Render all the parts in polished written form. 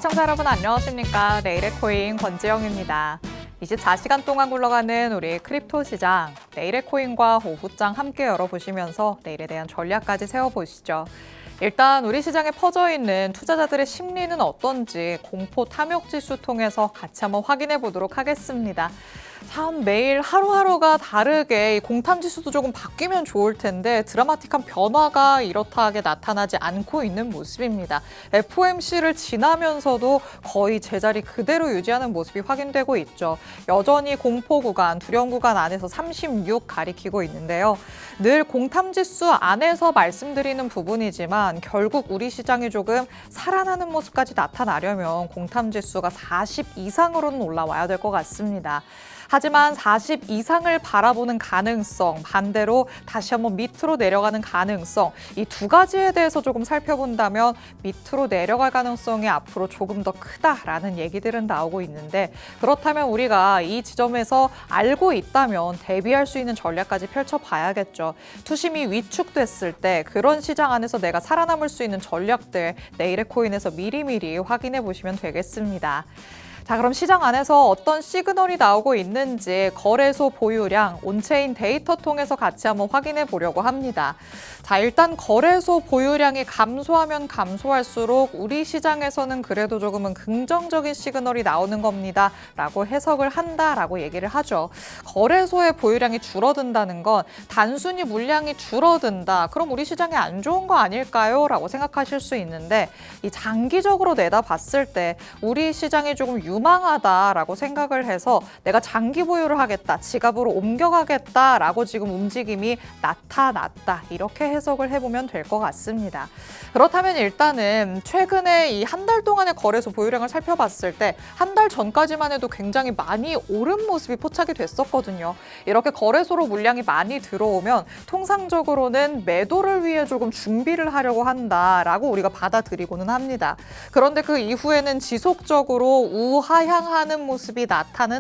시청자 여러분 안녕하십니까? 내일의 코인 권지영입니다. 24시간 동안 굴러가는 우리 크립토 시장, 내일의 코인과 오후장 함께 열어보시면서 내일에 대한 전략까지 세워보시죠. 일단 우리 시장에 퍼져 있는 투자자들의 심리는 어떤지 공포 탐욕 지수 통해서 같이 한번 확인해 보도록 하겠습니다. 참 매일 하루하루가 다르게 이 공탐 지수도 조금 바뀌면 좋을 텐데 드라마틱한 변화가 이렇다하게 나타나지 않고 있는 모습입니다. FOMC를 지나면서도 거의 제자리 그대로 유지하는 모습이 확인되고 있죠. 여전히 공포 구간, 두려움 구간 안에서 36 가리키고 있는데요. 늘 공탐 지수 안에서 말씀드리는 부분이지만 결국 우리 시장이 조금 살아나는 모습까지 나타나려면 공탐 지수가 40 이상으로는 올라와야 될 것 같습니다. 하지만 40 이상을 바라보는 가능성, 반대로 다시 한번 밑으로 내려가는 가능성, 이 두 가지에 대해서 조금 살펴본다면 밑으로 내려갈 가능성이 앞으로 조금 더 크다라는 얘기들은 나오고 있는데, 그렇다면 우리가 이 지점에서 알고 있다면 대비할 수 있는 전략까지 펼쳐봐야겠죠. 투심이 위축됐을 때 그런 시장 안에서 내가 살아남을 수 있는 전략들 내일의 코인에서 미리미리 확인해 보시면 되겠습니다. 자, 그럼 시장 안에서 어떤 시그널이 나오고 있는지 거래소 보유량, 온체인 데이터 통해서 같이 한번 확인해 보려고 합니다. 자, 일단 거래소 보유량이 감소하면 감소할수록 우리 시장에서는 그래도 조금은 긍정적인 시그널이 나오는 겁니다. 라고 해석을 한다라고 얘기를 하죠. 거래소의 보유량이 줄어든다는 건 단순히 물량이 줄어든다. 그럼 우리 시장이 안 좋은 거 아닐까요? 라고 생각하실 수 있는데, 이 장기적으로 내다봤을 때 우리 시장이 조금 유망하다라고 생각을 해서 내가 장기 보유를 하겠다, 지갑으로 옮겨가겠다라고 지금 움직임이 나타났다, 이렇게 해석을 해보면 될 것 같습니다. 그렇다면 일단은 최근에 이 한 달 동안의 거래소 보유량을 살펴봤을 때 한 달 전까지만 해도 굉장히 많이 오른 모습이 포착이 됐었거든요. 이렇게 거래소로 물량이 많이 들어오면 통상적으로는 매도를 위해 조금 준비를 하려고 한다라고 우리가 받아들이고는 합니다. 그런데 그 이후에는 지속적으로 우하향하는 모습이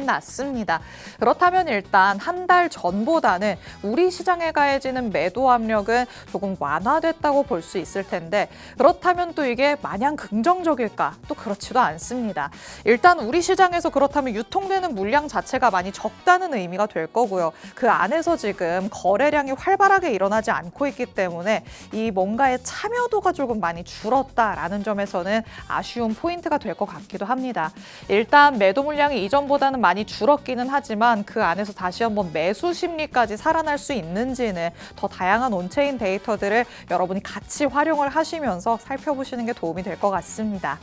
났습니다. 그렇다면 일단 한 달 전보다는 우리 시장에 가해지는 매도 압력은 조금 완화됐다고 볼 수 있을 텐데, 그렇다면 또 이게 마냥 긍정적일까? 또 그렇지도 않습니다. 일단 우리 시장에서 그렇다면 유통되는 물량 자체가 많이 적다는 의미가 될 거고요. 그 안에서 지금 거래량이 활발하게 일어나지 않고 있기 때문에 이 뭔가의 참여도가 조금 많이 줄었다라는 점에서는 아쉬운 포인트가 될 것 같기도 합니다. 일단 매도 물량이 이전보다는 많이 줄었기는 하지만 그 안에서 다시 한번 매수 심리까지 살아날 수 있는지는 더 다양한 온체인 데이터들을 여러분이 같이 활용을 하시면서 살펴보시는 게 도움이 될 것 같습니다.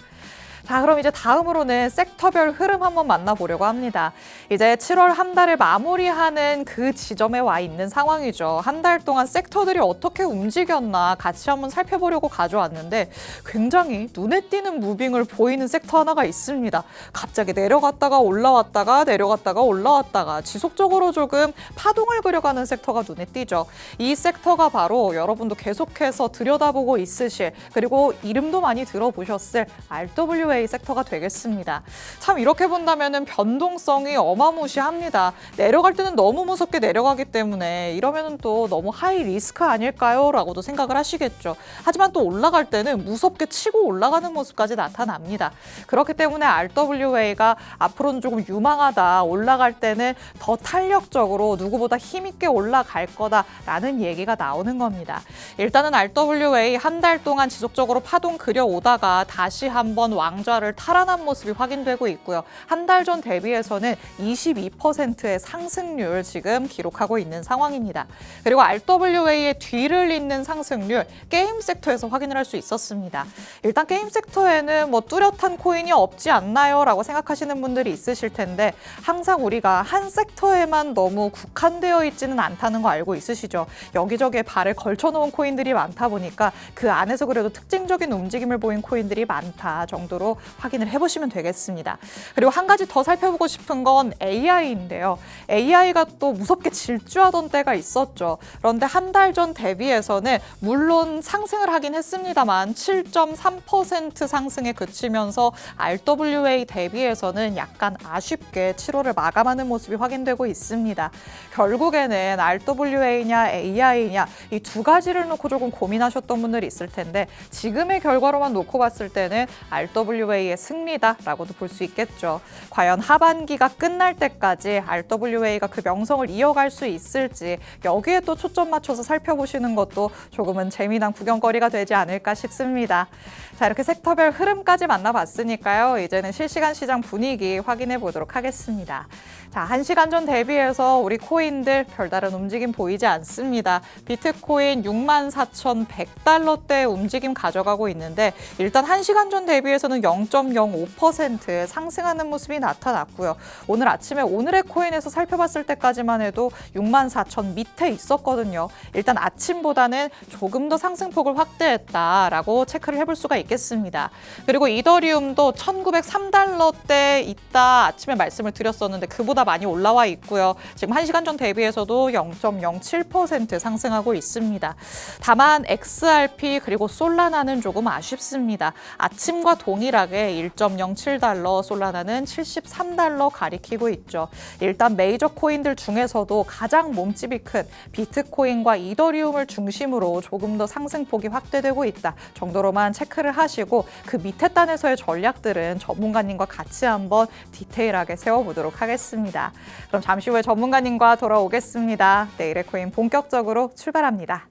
자, 그럼 이제 다음으로는 섹터별 흐름 한번 만나보려고 합니다. 이제 7월 한 달을 마무리하는 그 지점에 와 있는 상황이죠. 한 달 동안 섹터들이 어떻게 움직였나 같이 한번 살펴보려고 가져왔는데, 굉장히 눈에 띄는 무빙을 보이는 섹터 하나가 있습니다. 갑자기 내려갔다가 올라왔다가 내려갔다가 올라왔다가 지속적으로 조금 파동을 그려가는 섹터가 눈에 띄죠. 이 섹터가 바로 여러분도 계속해서 들여다보고 있으실, 그리고 이름도 많이 들어보셨을 RWA 섹터가 되겠습니다. 참 이렇게 본다면은 변동성이 어마무시합니다. 내려갈 때는 너무 무섭게 내려가기 때문에 이러면은 또 너무 하이 리스크 아닐까요? 라고도 생각을 하시겠죠. 하지만 또 올라갈 때는 무섭게 치고 올라가는 모습까지 나타납니다. 그렇기 때문에 RWA가 앞으로는 조금 유망하다, 올라갈 때는 더 탄력적으로 누구보다 힘있게 올라갈 거다라는 얘기가 나오는 겁니다. 일단은 RWA 한 달 동안 지속적으로 파동 그려오다가 다시 한번 왕좌를 탈환한 모습이 확인되고 있고요. 한 달 전 대비해서는 22%의 상승률 지금 기록하고 있는 상황입니다. 그리고 RWA의 뒤를 잇는 상승률, 게임 섹터에서 확인을 할 수 있었습니다. 일단 게임 섹터에는 뭐 뚜렷한 코인이 없지 않나요? 라고 생각하시는 분들이 있으실 텐데, 항상 우리가 한 섹터에만 너무 국한되어 있지는 않다는 거 알고 있으시죠? 여기저기에 발을 걸쳐놓은 코인들이 많다 보니까 그 안에서 그래도 특징적인 움직임을 보인 코인들이 많다 정도로 확인을 해보시면 되겠습니다. 그리고 한 가지 더 살펴보고 싶은 건 AI인데요. AI가 또 무섭게 질주하던 때가 있었죠. 그런데 한 달 전 대비해서는 물론 상승을 하긴 했습니다만 7.3% 상승에 그치면서 RWA 대비해서는 약간 아쉽게 7월을 마감하는 모습이 확인되고 있습니다. 결국에는 RWA냐 AI냐 이 두 가지를 놓고 조금 고민하셨던 분들이 있을 텐데, 지금의 결과로만 놓고 봤을 때는 RWA RWA의 승리다라고도 볼 수 있겠죠. 과연 하반기가 끝날 때까지 RWA가 그 명성을 이어갈 수 있을지 여기에 또 초점 맞춰서 살펴보시는 것도 조금은 재미난 구경거리가 되지 않을까 싶습니다. 자, 이렇게 섹터별 흐름까지 만나봤으니까요. 이제는 실시간 시장 분위기 확인해 보도록 하겠습니다. 자, 1시간 전 대비해서 우리 코인들 별다른 움직임 보이지 않습니다. 비트코인 64,100달러대 움직임 가져가고 있는데 일단 1시간 전 대비해서는 0.05% 상승하는 모습이 나타났고요. 오늘 아침에 오늘의 코인에서 살펴봤을 때까지만 해도 64,000 밑에 있었거든요. 일단 아침보다는 조금 더 상승폭을 확대했다라고 체크를 해볼 수가 있겠습니다. 그리고 이더리움도 1,903달러대 있다 아침에 말씀을 드렸었는데 그보다 많이 올라와 있고요. 지금 1시간 전 대비해서도 0.07% 상승하고 있습니다. 다만 XRP 그리고 솔라나는 조금 아쉽습니다. 아침과 동일하게 1.07달러, 솔라나는 73달러 가리키고 있죠. 일단 메이저 코인들 중에서도 가장 몸집이 큰 비트코인과 이더리움을 중심으로 조금 더 상승폭이 확대되고 있다 정도로만 체크를 하시고 그 밑에 단에서의 전략들은 전문가님과 같이 한번 디테일하게 세워보도록 하겠습니다. 그럼 잠시 후에 전문가님과 돌아오겠습니다. 내일의 코인 본격적으로 출발합니다.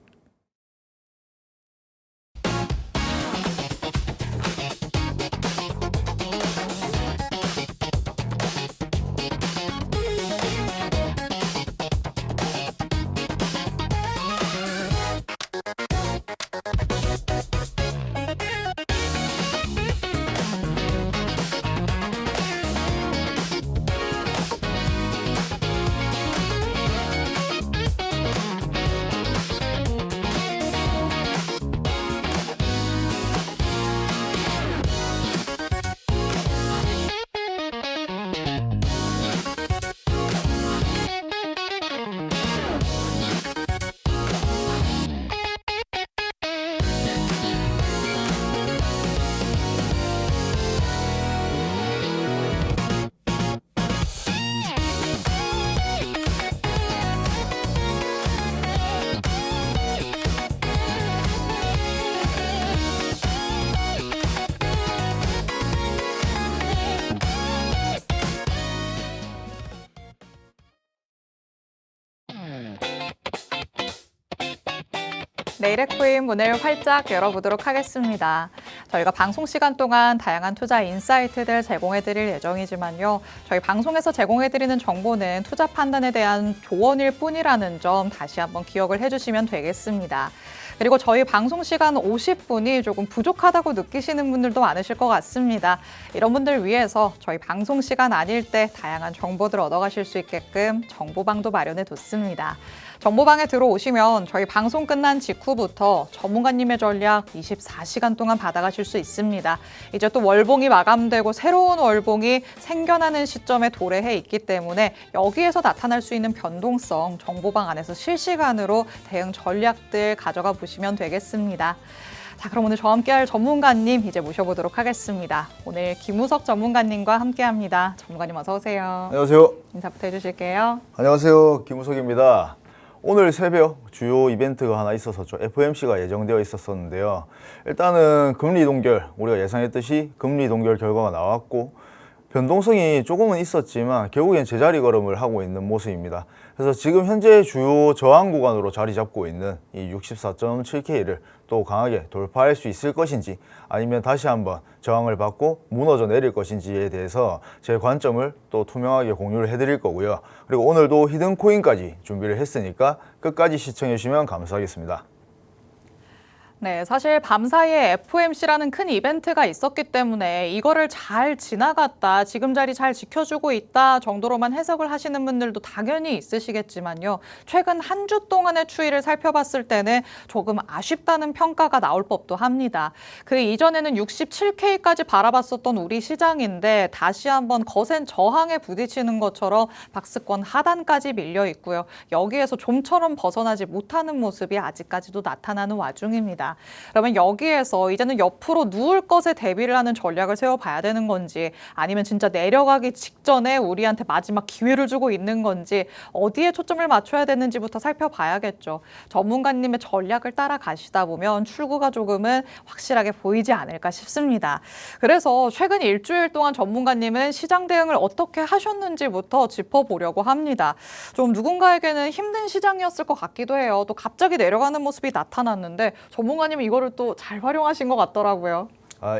내일의 코인 문을 활짝 열어보도록 하겠습니다. 저희가 방송 시간 동안 다양한 투자 인사이트들 제공해드릴 예정이지만요. 저희 방송에서 제공해드리는 정보는 투자 판단에 대한 조언일 뿐이라는 점 다시 한번 기억을 해주시면 되겠습니다. 그리고 저희 방송 시간 50분이 조금 부족하다고 느끼시는 분들도 많으실 것 같습니다. 이런 분들 위해서 저희 방송 시간 아닐 때 다양한 정보들 얻어가실 수 있게끔 정보방도 마련해뒀습니다. 정보방에 들어오시면 저희 방송 끝난 직후부터 전문가님의 전략 24시간 동안 받아가실 수 있습니다. 이제 또 월봉이 마감되고 새로운 월봉이 생겨나는 시점에 도래해 있기 때문에 여기에서 나타날 수 있는 변동성 정보방 안에서 실시간으로 대응 전략들 가져가 보시면 되겠습니다. 자, 그럼 오늘 저와 함께할 전문가님 이제 모셔보도록 하겠습니다. 오늘 김우석 전문가님과 함께합니다. 전문가님 어서 오세요. 안녕하세요. 인사부터 해주실게요. 안녕하세요. 김우석입니다. 오늘 새벽 주요 이벤트가 하나 있어서 FOMC가 예정되어 있었는데요. 일단은 금리 동결, 우리가 예상했듯이 금리 동결 결과가 나왔고 변동성이 조금은 있었지만 결국엔 제자리 걸음을 하고 있는 모습입니다. 그래서 지금 현재 주요 저항 구간으로 자리 잡고 있는 이 64.7K를 또 강하게 돌파할 수 있을 것인지 아니면 다시 한번 저항을 받고 무너져 내릴 것인지에 대해서 제 관점을 또 투명하게 공유를 해드릴 거고요. 그리고 오늘도 히든 코인까지 준비를 했으니까 끝까지 시청해 주시면 감사하겠습니다. 네, 사실 밤사이에 FOMC라는 큰 이벤트가 있었기 때문에 이거를 잘 지나갔다, 지금 자리 잘 지켜주고 있다 정도로만 해석을 하시는 분들도 당연히 있으시겠지만요. 최근 한 주 동안의 추이를 살펴봤을 때는 조금 아쉽다는 평가가 나올 법도 합니다. 그 이전에는 67K까지 바라봤었던 우리 시장인데 다시 한번 거센 저항에 부딪히는 것처럼 박스권 하단까지 밀려 있고요. 여기에서 좀처럼 벗어나지 못하는 모습이 아직까지도 나타나는 와중입니다. 있습니다. 그러면 여기에서 이제는 옆으로 누울 것에 대비를 하는 전략을 세워봐야 되는 건지 아니면 진짜 내려가기 직전에 우리한테 마지막 기회를 주고 있는 건지 어디에 초점을 맞춰야 되는지부터 살펴봐야겠죠. 전문가님의 전략을 따라가시다 보면 출구가 조금은 확실하게 보이지 않을까 싶습니다. 그래서 최근 일주일 동안 전문가님은 시장 대응을 어떻게 하셨는지부터 짚어보려고 합니다. 좀 누군가에게는 힘든 시장이었을 것 같기도 해요. 또 갑자기 내려가는 모습이 나타났는데 전문가님은 이거를 또 잘 활용하신 것 같더라고요.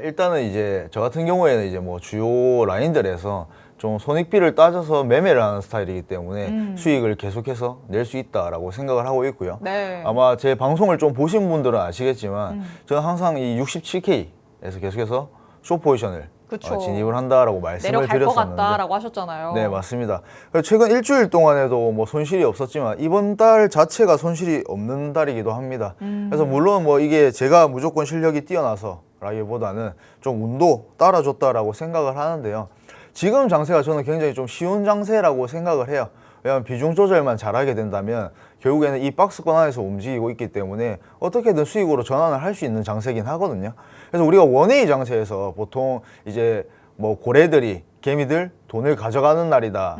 일단은 이제 저 같은 경우에는 이제 뭐 주요 라인들에서 좀 손익비를 따져서 매매를 하는 스타일이기 때문에 수익을 계속해서 낼 수 있다라고 생각을 하고 있고요. 네. 아마 제 방송을 좀 보신 분들은 아시겠지만 저는 항상 이 67K에서 계속해서 숏 포지션을 그쵸. 진입을 한다라고 말씀을 내려갈 것 드렸었는데 같다라고 하셨잖아요. 네, 맞습니다. 그래서 최근 일주일 동안에도 뭐 손실이 없었지만 이번 달 자체가 손실이 없는 달이기도 합니다. 그래서 물론 뭐 이게 제가 무조건 실력이 뛰어나서라기보다는 좀 운도 따라줬다라고 생각을 하는데요. 지금 장세가 저는 굉장히 좀 쉬운 장세라고 생각을 해요. 왜냐하면 비중 조절만 잘하게 된다면 결국에는 이 박스권 안에서 움직이고 있기 때문에 어떻게든 수익으로 전환을 할 수 있는 장세긴 하거든요. 그래서 우리가 원웨이 장세에서 보통 이제 뭐 고래들이 개미들 돈을 가져가는 날이다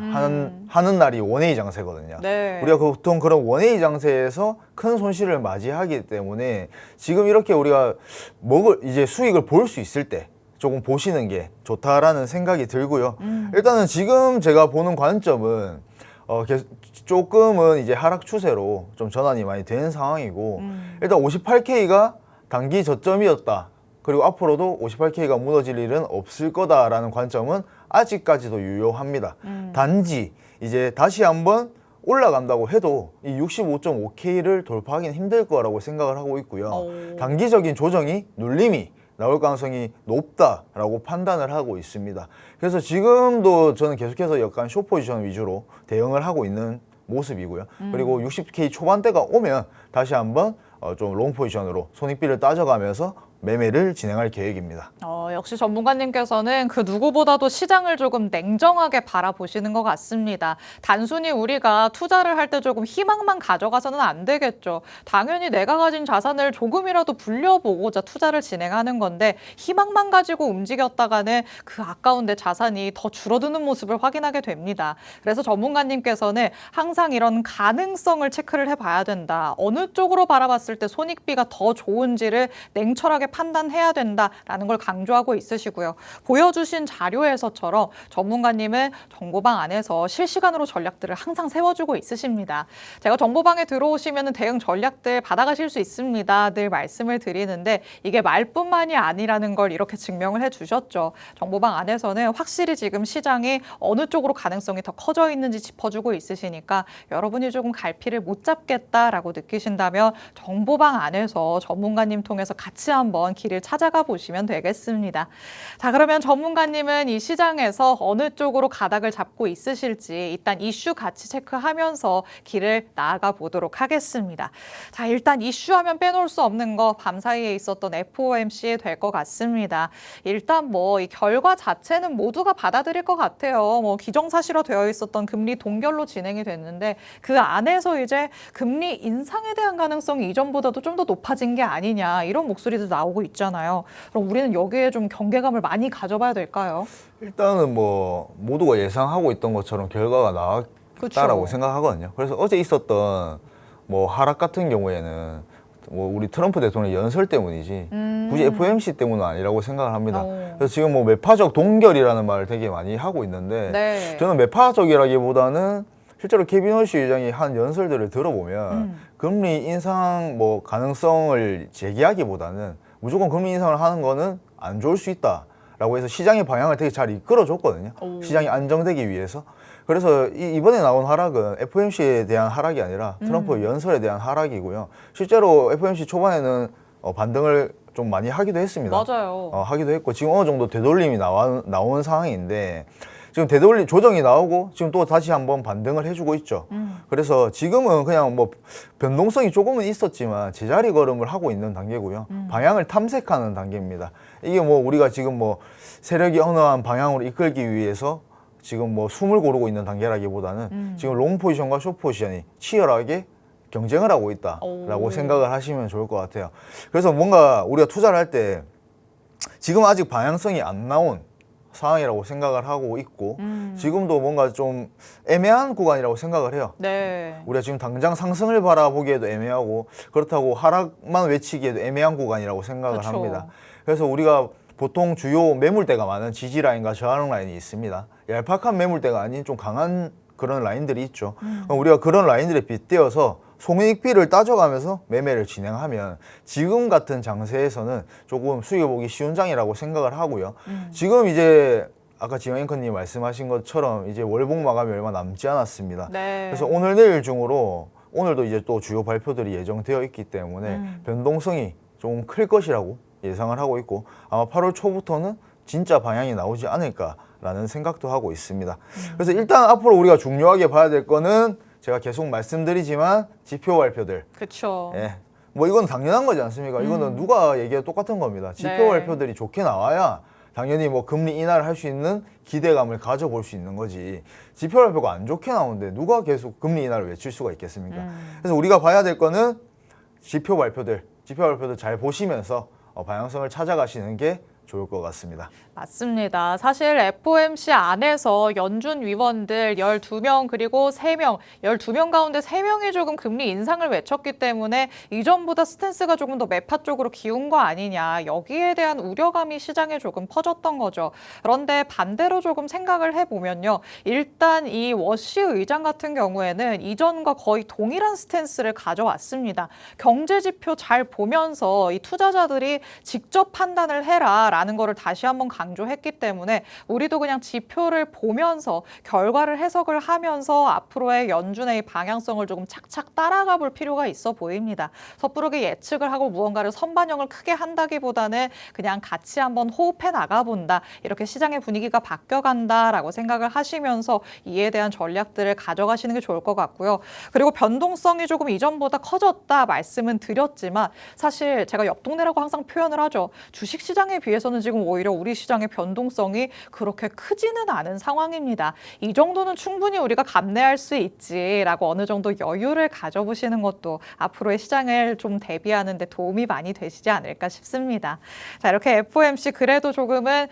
하는 날이 원웨이 장세거든요. 네. 우리가 보통 그런 원웨이 장세에서 큰 손실을 맞이하기 때문에 지금 이렇게 우리가 이제 수익을 볼 수 있을 때 조금 보시는 게 좋다라는 생각이 들고요. 일단은 지금 제가 보는 관점은 조금은 이제 하락 추세로 좀 전환이 많이 된 상황이고 일단 58K가 단기 저점이었다. 그리고 앞으로도 58K가 무너질 일은 없을 거다라는 관점은 아직까지도 유효합니다. 단지 이제 다시 한번 올라간다고 해도 이 65.5K를 돌파하기는 힘들 거라고 생각을 하고 있고요. 단기적인 조정이 눌림이 나올 가능성이 높다라고 판단을 하고 있습니다. 그래서 지금도 저는 계속해서 약간 숏 포지션 위주로 대응을 하고 있는 모습이고요. 그리고 60K 초반대가 오면 다시 한번 좀 롱 포지션으로 손익비를 따져가면서 매매를 진행할 계획입니다. 역시 전문가님께서는 그 누구보다도 시장을 조금 냉정하게 바라보시는 것 같습니다. 단순히 우리가 투자를 할 때 조금 희망만 가져가서는 안 되겠죠. 당연히 내가 가진 자산을 조금이라도 불려보고자 투자를 진행하는 건데 희망만 가지고 움직였다가는 그 아까운 내 자산이 더 줄어드는 모습을 확인하게 됩니다. 그래서 전문가님께서는 항상 이런 가능성을 체크를 해봐야 된다. 어느 쪽으로 바라봤을 때 손익비가 더 좋은지를 냉철하게 판단해야 된다라는 걸 강조하고 있으시고요. 보여주신 자료에서처럼 전문가님은 정보방 안에서 실시간으로 전략들을 항상 세워주고 있으십니다. 제가 정보방에 들어오시면 대응 전략들 받아가실 수 있습니다. 늘 말씀을 드리는데 이게 말뿐만이 아니라는 걸 이렇게 증명을 해주셨죠. 정보방 안에서는 확실히 지금 시장이 어느 쪽으로 가능성이 더 커져 있는지 짚어주고 있으시니까 여러분이 조금 갈피를 못 잡겠다라고 느끼신다면 정보방 안에서 전문가님 통해서 같이 한번 길을 찾아가 보시면 되겠습니다. 자, 그러면 전문가님은 이 시장에서 어느 쪽으로 가닥을 잡고 있으실지 일단 이슈 같이 체크하면서 길을 나아가 보도록 하겠습니다. 자, 일단 이슈하면 빼놓을 수 없는 거 밤사이에 있었던 FOMC 될 것 같습니다. 일단 뭐 이 결과 자체는 모두가 받아들일 것 같아요. 뭐 기정사실화 되어 있었던 금리 동결로 진행이 됐는데 그 안에서 이제 금리 인상에 대한 가능성이 이전보다도 좀 더 높아진 게 아니냐 이런 목소리도 나오고 있잖아요. 그럼 우리는 여기에 좀 경계감을 많이 가져봐야 될까요? 일단은 뭐 모두가 예상하고 있던 것처럼 결과가 나왔다라고 생각하거든요. 그래서 어제 있었던 뭐 하락 같은 경우에는 뭐 우리 트럼프 대통령 연설 때문이지 굳이 FOMC 때문은 아니라고 생각을 합니다. 그래서 지금 뭐 매파적 동결이라는 말을 되게 많이 하고 있는데 네. 저는 매파적이라기보다는 실제로 케빈 허시 의장이 한 연설들을 들어보면 금리 인상 뭐 가능성을 제기하기보다는 무조건 금리 인상을 하는 거는 안 좋을 수 있다라고 해서 시장의 방향을 되게 잘 이끌어줬거든요. 시장이 안정되기 위해서. 그래서 이번에 나온 하락은 FOMC에 대한 하락이 아니라 트럼프 연설에 대한 하락이고요. 실제로 FOMC 초반에는 반등을 좀 많이 하기도 했습니다. 맞아요. 하기도 했고 지금 어느 정도 되돌림이 나온 상황인데 지금 되돌림 조정이 나오고 지금 또 다시 한번 반등을 해주고 있죠. 그래서 지금은 그냥 뭐 변동성이 조금은 있었지만 제자리 걸음을 하고 있는 단계고요. 방향을 탐색하는 단계입니다. 이게 뭐 우리가 지금 뭐 세력이 어느 한 방향으로 이끌기 위해서 지금 뭐 숨을 고르고 있는 단계라기보다는 지금 롱 포지션과 숏 포지션이 치열하게 경쟁을 하고 있다라고 오. 생각을 하시면 좋을 것 같아요. 그래서 뭔가 우리가 투자를 할 때 지금 아직 방향성이 안 나온 상황이라고 생각을 하고 있고 지금도 뭔가 좀 애매한 구간이라고 생각을 해요. 네. 우리가 지금 당장 상승을 바라보기에도 애매하고 그렇다고 하락만 외치기에도 애매한 구간이라고 생각을 그쵸. 합니다. 그래서 우리가 보통 주요 매물대가 많은 지지 라인과 저항 라인이 있습니다. 얄팍한 매물대가 아닌 좀 강한 그런 라인들이 있죠. 우리가 그런 라인들에 빗대어서 손익비를 따져가면서 매매를 진행하면 지금 같은 장세에서는 조금 수익을 보기 쉬운 장이라고 생각을 하고요. 지금 이제 아까 지영 앵커님 말씀하신 것처럼 이제 월봉 마감이 얼마 남지 않았습니다. 네. 그래서 오늘 내일 중으로 오늘도 이제 또 주요 발표들이 예정되어 있기 때문에 변동성이 좀 클 것이라고 예상을 하고 있고 아마 8월 초부터는 진짜 방향이 나오지 않을까라는 생각도 하고 있습니다. 그래서 일단 앞으로 우리가 중요하게 봐야 될 거는 제가 계속 말씀드리지만 지표 발표들. 그렇죠. 예. 뭐 이건 당연한 거지 않습니까? 이거는 누가 얘기해도 똑같은 겁니다. 지표 네. 발표들이 좋게 나와야 당연히 뭐 금리 인하를 할 수 있는 기대감을 가져볼 수 있는 거지. 지표 발표가 안 좋게 나오는데 누가 계속 금리 인하를 외칠 수가 있겠습니까? 그래서 우리가 봐야 될 거는 지표 발표들 잘 보시면서 방향성을 찾아가시는 게 좋을 것 같습니다. 맞습니다. 사실 FOMC 안에서 연준 위원들 12명 그리고 3명, 12명 가운데 3명이 조금 금리 인상을 외쳤기 때문에 이전보다 스탠스가 조금 더 매파 쪽으로 기운 거 아니냐. 여기에 대한 우려감이 시장에 조금 퍼졌던 거죠. 그런데 반대로 조금 생각을 해보면요. 일단 이 워시 의장 같은 경우에는 이전과 거의 동일한 스탠스를 가져왔습니다. 경제 지표 잘 보면서 이 투자자들이 직접 판단을 해라라는 거를 다시 한번 강조했기 때문에 우리도 그냥 지표를 보면서 결과를 해석을 하면서 앞으로의 연준의 이 방향성을 조금 착착 따라가 볼 필요가 있어 보입니다. 섣부르게 예측을 하고 무언가를 선반영을 크게 한다기보다는 그냥 같이 한번 호흡해 나가본다. 이렇게 시장의 분위기가 바뀌어간다라고 생각을 하시면서 이에 대한 전략들을 가져가시는 게 좋을 것 같고요. 그리고 변동성이 조금 이전보다 커졌다 말씀은 드렸지만 사실 제가 옆 동네라고 항상 표현을 하죠. 주식시장에 비해서는 지금 오히려 우리 시장의 변동성이 그렇게 크지는 않은 상황입니다. 이 정도는 충분히 우리가 감내할 수 있지라고 어느 정도 여유를 가져보시는 것도 앞으로의 시장을 좀 대비하는 데 도움이 많이 되시지 않을까 싶습니다. 자, 이렇게 FOMC 그래도 조금은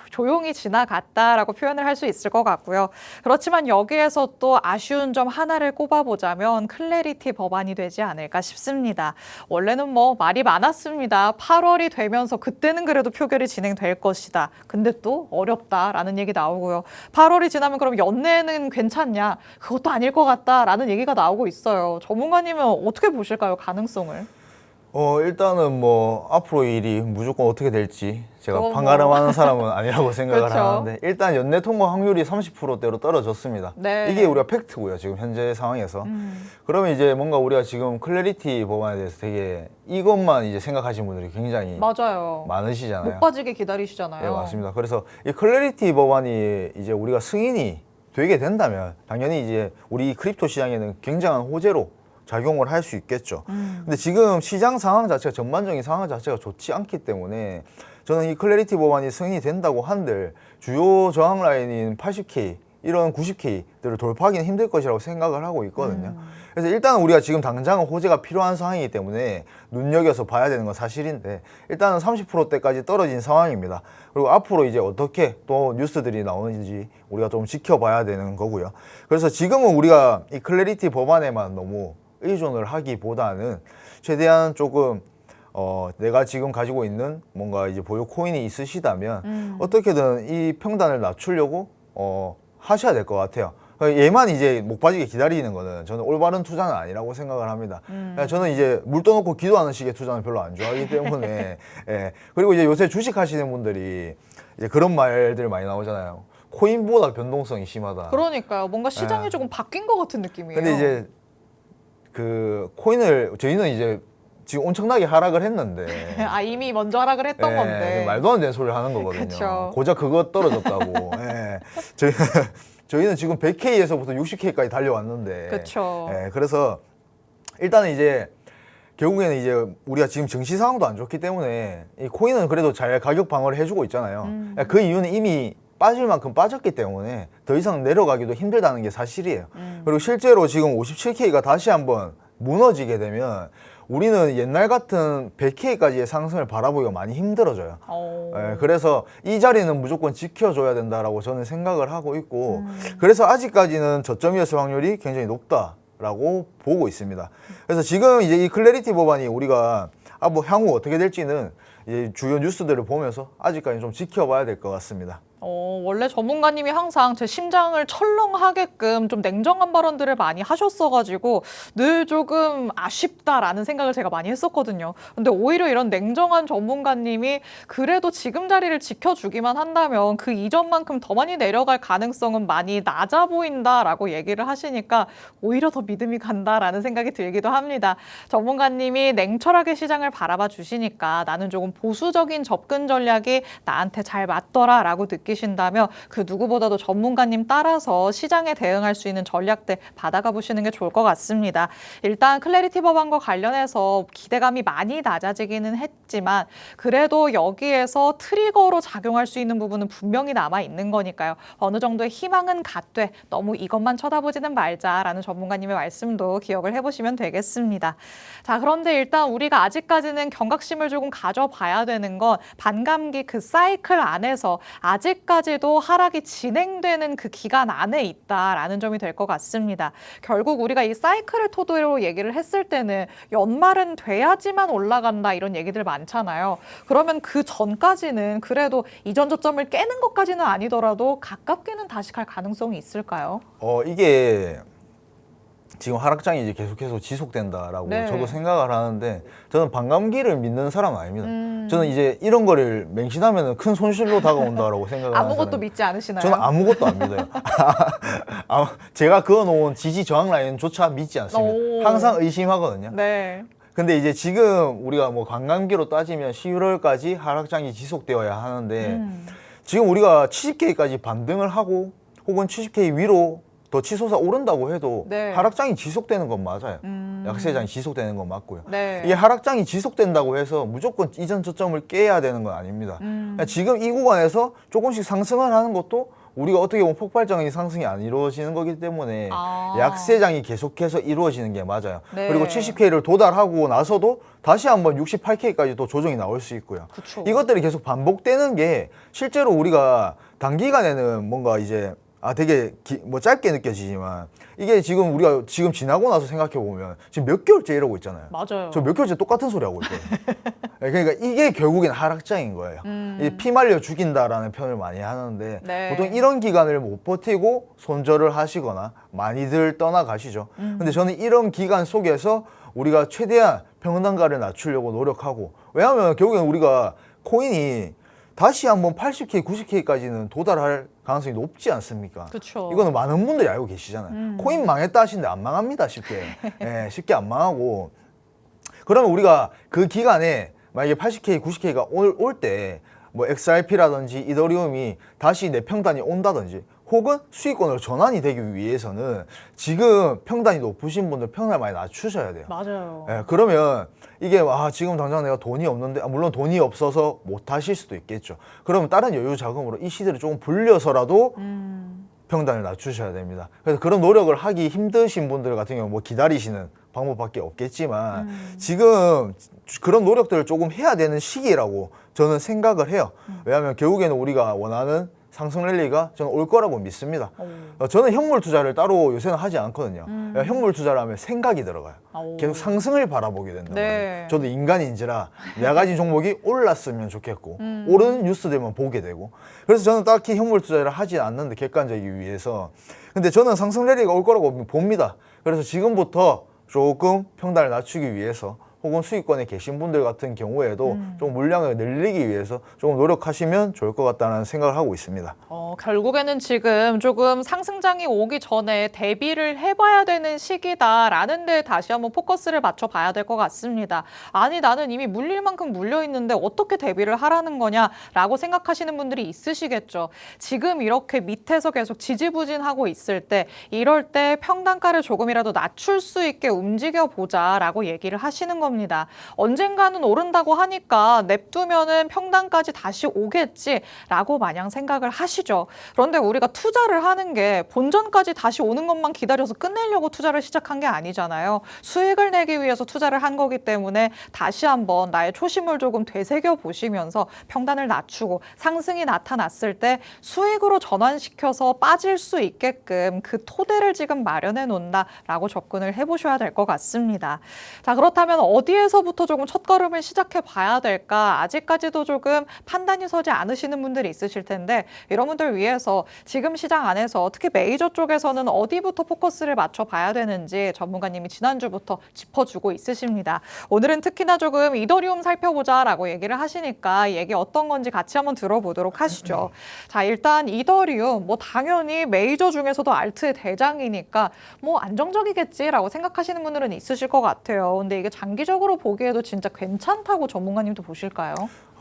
조용히 지나갔다라고 표현을 할 수 있을 것 같고요. 그렇지만 여기에서 또 아쉬운 점 하나를 꼽아보자면 클래리티 법안이 되지 않을까 싶습니다. 원래는 뭐 말이 많았습니다. 8월이 되면서 그때는 그래도 표결이 진행될 것이다. 근데 또 어렵다라는 얘기 나오고요. 8월이 지나면 그럼 연내는 괜찮냐? 그것도 아닐 것 같다라는 얘기가 나오고 있어요. 전문가님은 어떻게 보실까요? 가능성을? 일단은 뭐 앞으로 일이 무조건 어떻게 될지 제가 뭐. 판가름하는 사람은 아니라고 생각을 그렇죠. 하는데 일단 연내 통과 확률이 30%대로 떨어졌습니다. 네. 이게 우리가 팩트고요. 지금 현재 상황에서. 그러면 이제 뭔가 우리가 지금 클래리티 법안에 대해서 되게 이것만 이제 생각하시는 분들이 굉장히 맞아요. 많으시잖아요. 못 빠지게 기다리시잖아요. 네, 맞습니다. 그래서 이 클래리티 법안이 이제 우리가 승인이 되게 된다면 당연히 이제 우리 크립토 시장에는 굉장한 호재로 작용을 할 수 있겠죠. 근데 지금 시장 상황 자체가 전반적인 상황 자체가 좋지 않기 때문에 저는 이 클래리티 법안이 승인이 된다고 한들 주요 저항 라인인 80K 이런 90K들을 돌파하기는 힘들 것이라고 생각을 하고 있거든요. 그래서 일단은 우리가 지금 당장은 호재가 필요한 상황이기 때문에 눈여겨서 봐야 되는 건 사실인데 일단은 30%대까지 떨어진 상황입니다. 그리고 앞으로 이제 어떻게 또 뉴스들이 나오는지 우리가 좀 지켜봐야 되는 거고요. 그래서 지금은 우리가 이 클래리티 법안에만 너무 의존을 하기보다는 최대한 조금 내가 지금 가지고 있는 뭔가 이제 보유 코인이 있으시다면 어떻게든 이 평단을 낮추려고 하셔야 될 것 같아요. 얘만 이제 목 빠지게 기다리는 거는 저는 올바른 투자는 아니라고 생각을 합니다. 저는 이제 물 떠놓고 기도하는 식의 투자는 별로 안 좋아하기 때문에 예. 그리고 이제 요새 주식 하시는 분들이 이제 그런 말들 많이 나오잖아요. 코인보다 변동성이 심하다. 그러니까요. 뭔가 시장이 예. 조금 바뀐 것 같은 느낌이에요. 근데 이제 그 코인을 저희는 이제 지금 엄청나게 하락을 했는데 이미 먼저 하락을 했던 예, 건데. 말도 안 되는 소리를 하는 거거든요. 그쵸. 고작 그거 떨어졌다고. 예. 저희는 지금 100K에서부터 60K까지 달려왔는데. 그쵸. 예, 그래서 일단은 이제 결국에는 이제 우리가 지금 증시 상황도 안 좋기 때문에 이 코인은 그래도 잘 가격 방어를 해주고 있잖아요. 그 이유는 이미 빠질 만큼 빠졌기 때문에 더 이상 내려가기도 힘들다는 게 사실이에요. 그리고 실제로 지금 57K가 다시 한번 무너지게 되면 우리는 옛날 같은 100K까지의 상승을 바라보기가 많이 힘들어져요. 그래서 이 자리는 무조건 지켜줘야 된다라고 저는 생각을 하고 있고 그래서 아직까지는 저점이었을 확률이 굉장히 높다라고 보고 있습니다. 그래서 지금 이제 이 클래리티 법안이 우리가 뭐 향후 어떻게 될지는 이제 주요 뉴스들을 보면서 아직까지 좀 지켜봐야 될 것 같습니다. 원래 전문가님이 항상 제 심장을 철렁하게끔 좀 냉정한 발언들을 많이 하셨어가지고 늘 조금 아쉽다라는 생각을 제가 많이 했었거든요. 근데 오히려 이런 냉정한 전문가님이 그래도 지금 자리를 지켜주기만 한다면 그 이전만큼 더 많이 내려갈 가능성은 많이 낮아 보인다라고 얘기를 하시니까 오히려 더 믿음이 간다라는 생각이 들기도 합니다. 전문가님이 냉철하게 시장을 바라봐 주시니까 나는 조금 보수적인 접근 전략이 나한테 잘 맞더라라고 느끼신다면 그 누구보다도 전문가님 따라서 시장에 대응할 수 있는 전략들 받아가 보시는 게 좋을 것 같습니다. 일단 클래리티 법안과 관련해서 기대감이 많이 낮아지기는 했지만 그래도 여기에서 트리거로 작용할 수 있는 부분은 분명히 남아 있는 거니까요. 어느 정도의 희망은 갖되 너무 이것만 쳐다보지는 말자라는 전문가님의 말씀도 기억을 해보시면 되겠습니다. 자, 그런데 일단 우리가 아직까지는 경각심을 조금 가져봐야 되는 건 반감기 그 사이클 안에서 아직까지도 하락이 진행되는 그 기간 안에 있다라는 점이 될 것 같습니다. 결국 우리가 이 사이클을 토대로 얘기를 했을 때는 연말은 돼야지만 올라간다 이런 얘기들 많잖아요. 그러면 그 전까지는 그래도 이전 저점을 깨는 것까지는 아니더라도 가깝게는 다시 갈 가능성이 있을까요? 이게 지금 하락장이 이제 계속해서 지속된다라고 네. 저도 생각을 하는데 저는 반감기를 믿는 사람은 아닙니다. 저는 이제 이런 거를 맹신하면 큰 손실로 다가온다라고 생각을 하는 아무것도 사람이에요. 믿지 않으시나요? 저는 아무것도 안 믿어요. 제가 그어놓은 지지 저항 라인조차 믿지 않습니다. 항상 의심하거든요. 네. 근데 이제 지금 우리가 뭐 관광기로 따지면 11월까지 하락장이 지속되어야 하는데 지금 우리가 70K까지 반등을 하고 혹은 70K 위로 더 치솟아 오른다고 해도 네. 하락장이 지속되는 건 맞아요. 약세장이 지속되는 건 맞고요. 네. 이게 하락장이 지속된다고 해서 무조건 이전 저점을 깨야 되는 건 아닙니다. 지금 이 구간에서 조금씩 상승을 하는 것도 우리가 어떻게 보면 폭발적인 상승이 안 이루어지는 거기 때문에 약세장이 계속해서 이루어지는 게 맞아요. 네. 그리고 70K를 도달하고 나서도 다시 한번 68K까지 또 조정이 나올 수 있고요. 그쵸. 이것들이 계속 반복되는 게 실제로 우리가 단기간에는 뭔가 이제 되게 뭐 짧게 느껴지지만 이게 지금 우리가 지금 지나고 나서 생각해 보면 지금 몇 개월째 이러고 있잖아요. 맞아요. 저 몇 개월째 똑같은 소리 하고 있거든요. 그러니까 이게 결국엔 하락장인 거예요. 이제 피 말려 죽인다라는 표현을 많이 하는데 네. 보통 이런 기간을 못 버티고 손절을 하시거나 많이들 떠나가시죠. 근데 저는 이런 기간 속에서 우리가 최대한 평단가를 낮추려고 노력하고 왜냐하면 결국엔 우리가 코인이 다시 한번 80K, 90K까지는 도달할 가능성이 높지 않습니까? 그쵸. 이거는 많은 분들이 알고 계시잖아요. 코인 망했다 하시는데 안 망합니다, 쉽게. 예, 쉽게 안 망하고. 그러면 우리가 그 기간에 만약에 80K, 90K가 올 때 뭐 XRP라든지 이더리움이 다시 내 평단이 온다든지 혹은 수익권으로 전환이 되기 위해서는 지금 평단이 높으신 분들 평단을 많이 낮추셔야 돼요. 맞아요. 예, 그러면 이게 지금 당장 내가 돈이 없는데 물론 돈이 없어서 못 하실 수도 있겠죠. 그러면 다른 여유 자금으로 이 시대를 조금 불려서라도 평단을 낮추셔야 됩니다. 그래서 그런 노력을 하기 힘드신 분들 같은 경우 뭐 기다리시는 방법밖에 없겠지만 지금 그런 노력들을 조금 해야 되는 시기라고 저는 생각을 해요. 왜냐하면 결국에는 우리가 원하는 상승 랠리가 저는 올 거라고 믿습니다. 저는 현물 투자를 따로 요새는 하지 않거든요. 현물 투자를 하면 생각이 들어가요. 계속 상승을 바라보게 된단 네. 말이에요. 저도 인간인지라 내가 가진 종목이 올랐으면 좋겠고 오르는 뉴스들만 보게 되고 그래서 저는 딱히 현물 투자를 하지 않는데 객관적이기 위해서 근데 저는 상승 랠리가 올 거라고 봅니다. 그래서 지금부터 조금 평단을 낮추기 위해서 혹은 수익권에 계신 분들 같은 경우에도 좀 물량을 늘리기 위해서 조금 노력하시면 좋을 것 같다는 생각을 하고 있습니다. 결국에는 지금 조금 상승장이 오기 전에 대비를 해봐야 되는 시기다라는 데 다시 한번 포커스를 맞춰봐야 될 것 같습니다. 아니 나는 이미 물릴 만큼 물려있는데 어떻게 대비를 하라는 거냐라고 생각하시는 분들이 있으시겠죠. 지금 이렇게 밑에서 계속 지지부진하고 있을 때 이럴 때 평단가를 조금이라도 낮출 수 있게 움직여보자라고 얘기를 하시는 겁니다. 언젠가는 오른다고 하니까 냅두면은 평단까지 다시 오겠지라고 마냥 생각을 하시죠. 그렇죠. 그런데 우리가 투자를 하는 게 본전까지 다시 오는 것만 기다려서 끝내려고 투자를 시작한 게 아니잖아요. 수익을 내기 위해서 투자를 한 거기 때문에 다시 한번 나의 초심을 조금 되새겨 보시면서 평단을 낮추고 상승이 나타났을 때 수익으로 전환시켜서 빠질 수 있게끔 그 토대를 지금 마련해 놓는다라고 접근을 해보셔야 될 것 같습니다. 자, 그렇다면 어디에서부터 조금 첫걸음을 시작해 봐야 될까? 아직까지도 조금 판단이 서지 않으시는 분들이 있으실 텐데 이런 분들 위해서 지금 시장 안에서 특히 메이저 쪽에서는 어디부터 포커스를 맞춰 봐야 되는지 전문가님이 지난주부터 짚어주고 있으십니다. 오늘은 특히나 조금 이더리움 살펴보자라고 얘기를 하시니까 이 얘기 어떤 건지 같이 한번 들어보도록 하시죠. 자, 일단 이더리움 뭐 당연히 메이저 중에서도 알트의 대장이니까 뭐 안정적이겠지라고 생각하시는 분들은 있으실 것 같아요. 근데 이게 장기적으로 보기에도 진짜 괜찮다고 전문가님도 보실까요?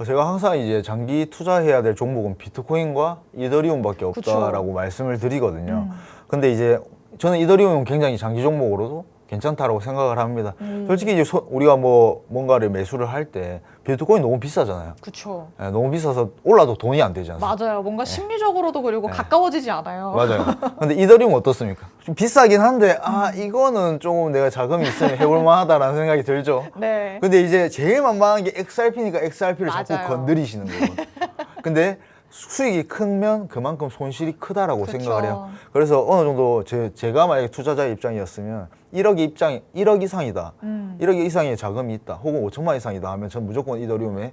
제가 항상 이제 장기 투자해야 될 종목은 비트코인과 이더리움밖에 없다라고 그쵸. 말씀을 드리거든요. 근데 이제 저는 이더리움은 굉장히 장기 종목으로도 괜찮다라고 생각을 합니다. 솔직히 이제 우리가 뭐 뭔가를 매수를 할 때 비트코인 너무 비싸잖아요. 그렇죠. 예, 너무 비싸서 올라도 돈이 안 되지 않습니까? 맞아요. 뭔가 심리적으로도 그리고 가까워지지 않아요. 맞아요. 근데 이더리움 어떻습니까? 좀 비싸긴 한데 이거는 조금 내가 자금이 있으면 해볼 만하다라는 생각이 들죠. 네. 근데 이제 제일 만만한 게 XRP니까 XRP를 자꾸 맞아요. 건드리시는 거예요. 근데 수익이 크면 그만큼 손실이 크다라고 그쵸. 생각을 해요. 그래서 어느 정도 제가 만약에 투자자의 입장이었으면 1억 이상이다. 1억 이상의 자금이 있다. 혹은 5천만 이상이다 하면 전 무조건 이더리움에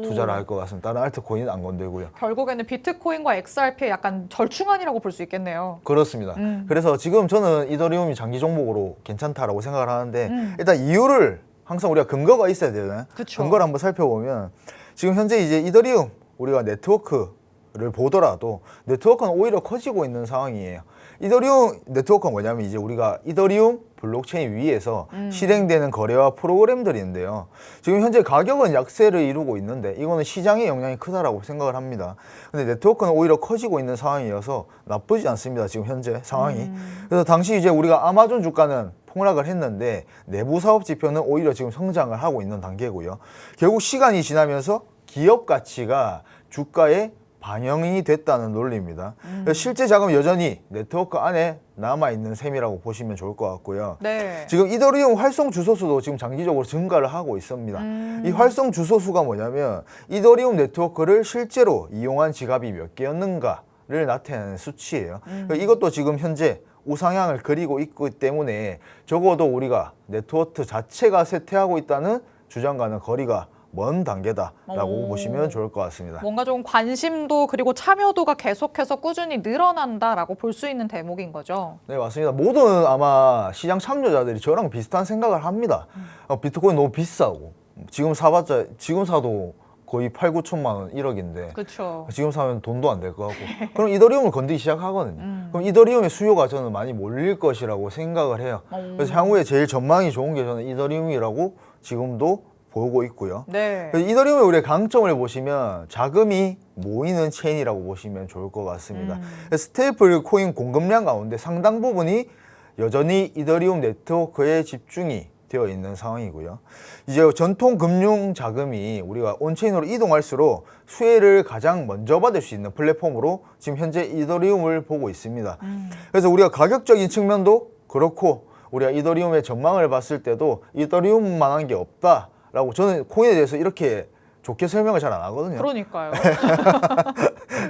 투자를 할 것 같습니다. 다른 알트코인은 안 건들고요. 결국에는 비트코인과 XRP의 약간 절충안이라고 볼 수 있겠네요. 그렇습니다. 그래서 지금 저는 이더리움이 장기 종목으로 괜찮다라고 생각을 하는데 일단 이유를 항상 우리가 근거가 있어야 되잖아요. 그쵸. 근거를 한번 살펴보면 지금 현재 이제 이더리움 우리가 네트워크를 보더라도 네트워크는 오히려 커지고 있는 상황이에요. 이더리움 네트워크가 뭐냐면 이제 우리가 이더리움 블록체인 위에서 실행되는 거래와 프로그램들이 있는데요. 지금 현재 가격은 약세를 이루고 있는데 이거는 시장의 영향이 크다라고 생각을 합니다. 근데 네트워크는 오히려 커지고 있는 상황이어서 나쁘지 않습니다. 지금 현재 상황이. 그래서 당시 이제 우리가 아마존 주가는 폭락을 했는데 내부 사업 지표는 오히려 지금 성장을 하고 있는 단계고요. 결국 시간이 지나면서 기업 가치가 주가에 반영이 됐다는 논리입니다. 그래서 실제 자금은 여전히 네트워크 안에 남아있는 셈이라고 보시면 좋을 것 같고요. 네. 지금 이더리움 활성 주소수도 지금 장기적으로 증가를 하고 있습니다. 이 활성 주소수가 뭐냐면 이더리움 네트워크를 실제로 이용한 지갑이 몇 개였는가를 나타내는 수치예요. 이것도 지금 현재 우상향을 그리고 있기 때문에 적어도 우리가 네트워크 자체가 쇠퇴하고 있다는 주장과는 거리가 먼 단계다라고 보시면 좋을 것 같습니다. 뭔가 좀 관심도 그리고 참여도가 계속해서 꾸준히 늘어난다라고 볼 수 있는 대목인 거죠. 네, 맞습니다. 모든 아마 시장 참여자들이 저랑 비슷한 생각을 합니다. 비트코인 너무 비싸고 지금 사봤자 지금 사도 거의 8, 9천만 원 1억인데 그렇죠. 지금 사면 돈도 안 될 것 같고 그럼 이더리움을 건드기 시작하거든요. 그럼 이더리움의 수요가 저는 많이 몰릴 것이라고 생각을 해요. 그래서 향후에 제일 전망이 좋은 게 저는 이더리움이라고 지금도 보고 있고요. 네. 이더리움의 우리의 강점을 보시면 자금이 모이는 체인이라고 보시면 좋을 것 같습니다. 스테이플 코인 공급량 가운데 상당 부분이 여전히 이더리움 네트워크에 집중이 되어 있는 상황이고요. 이제 전통 금융 자금이 우리가 온체인으로 이동할수록 수혜를 가장 먼저 받을 수 있는 플랫폼으로 지금 현재 이더리움을 보고 있습니다. 그래서 우리가 가격적인 측면도 그렇고 우리가 이더리움의 전망을 봤을 때도 이더리움만한 게 없다. 라고 저는 코인에 대해서 이렇게 좋게 설명을 잘 안 하거든요. 그러니까요.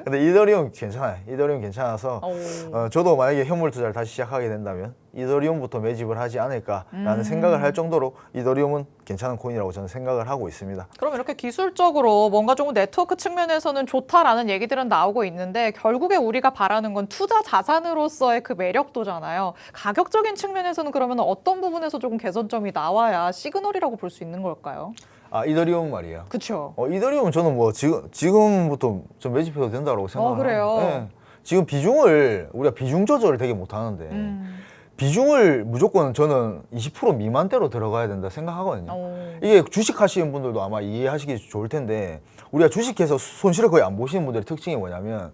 근데 이더리움 괜찮아요. 이더리움 괜찮아서 오. 저도 만약에 현물 투자를 다시 시작하게 된다면 이더리움부터 매집을 하지 않을까라는 생각을 할 정도로 이더리움은 괜찮은 코인이라고 저는 생각을 하고 있습니다. 그럼 이렇게 기술적으로 뭔가 좀 네트워크 측면에서는 좋다라는 얘기들은 나오고 있는데 결국에 우리가 바라는 건 투자 자산으로서의 그 매력도잖아요. 가격적인 측면에서는 그러면 어떤 부분에서 조금 개선점이 나와야 시그널이라고 볼 수 있는 걸까요? 아, 이더리움 말이에요. 그렇죠. 이더리움은 저는 뭐 지금부터 좀 매집해도 된다고 생각을 그래요? 네. 지금 비중을 우리가 비중 조절을 되게 못 하는데 비중을 무조건 저는 20% 미만대로 들어가야 된다 생각하거든요. 이게 주식 하시는 분들도 아마 이해하시기 좋을 텐데 우리가 주식해서 손실을 거의 안 보시는 분들의 특징이 뭐냐면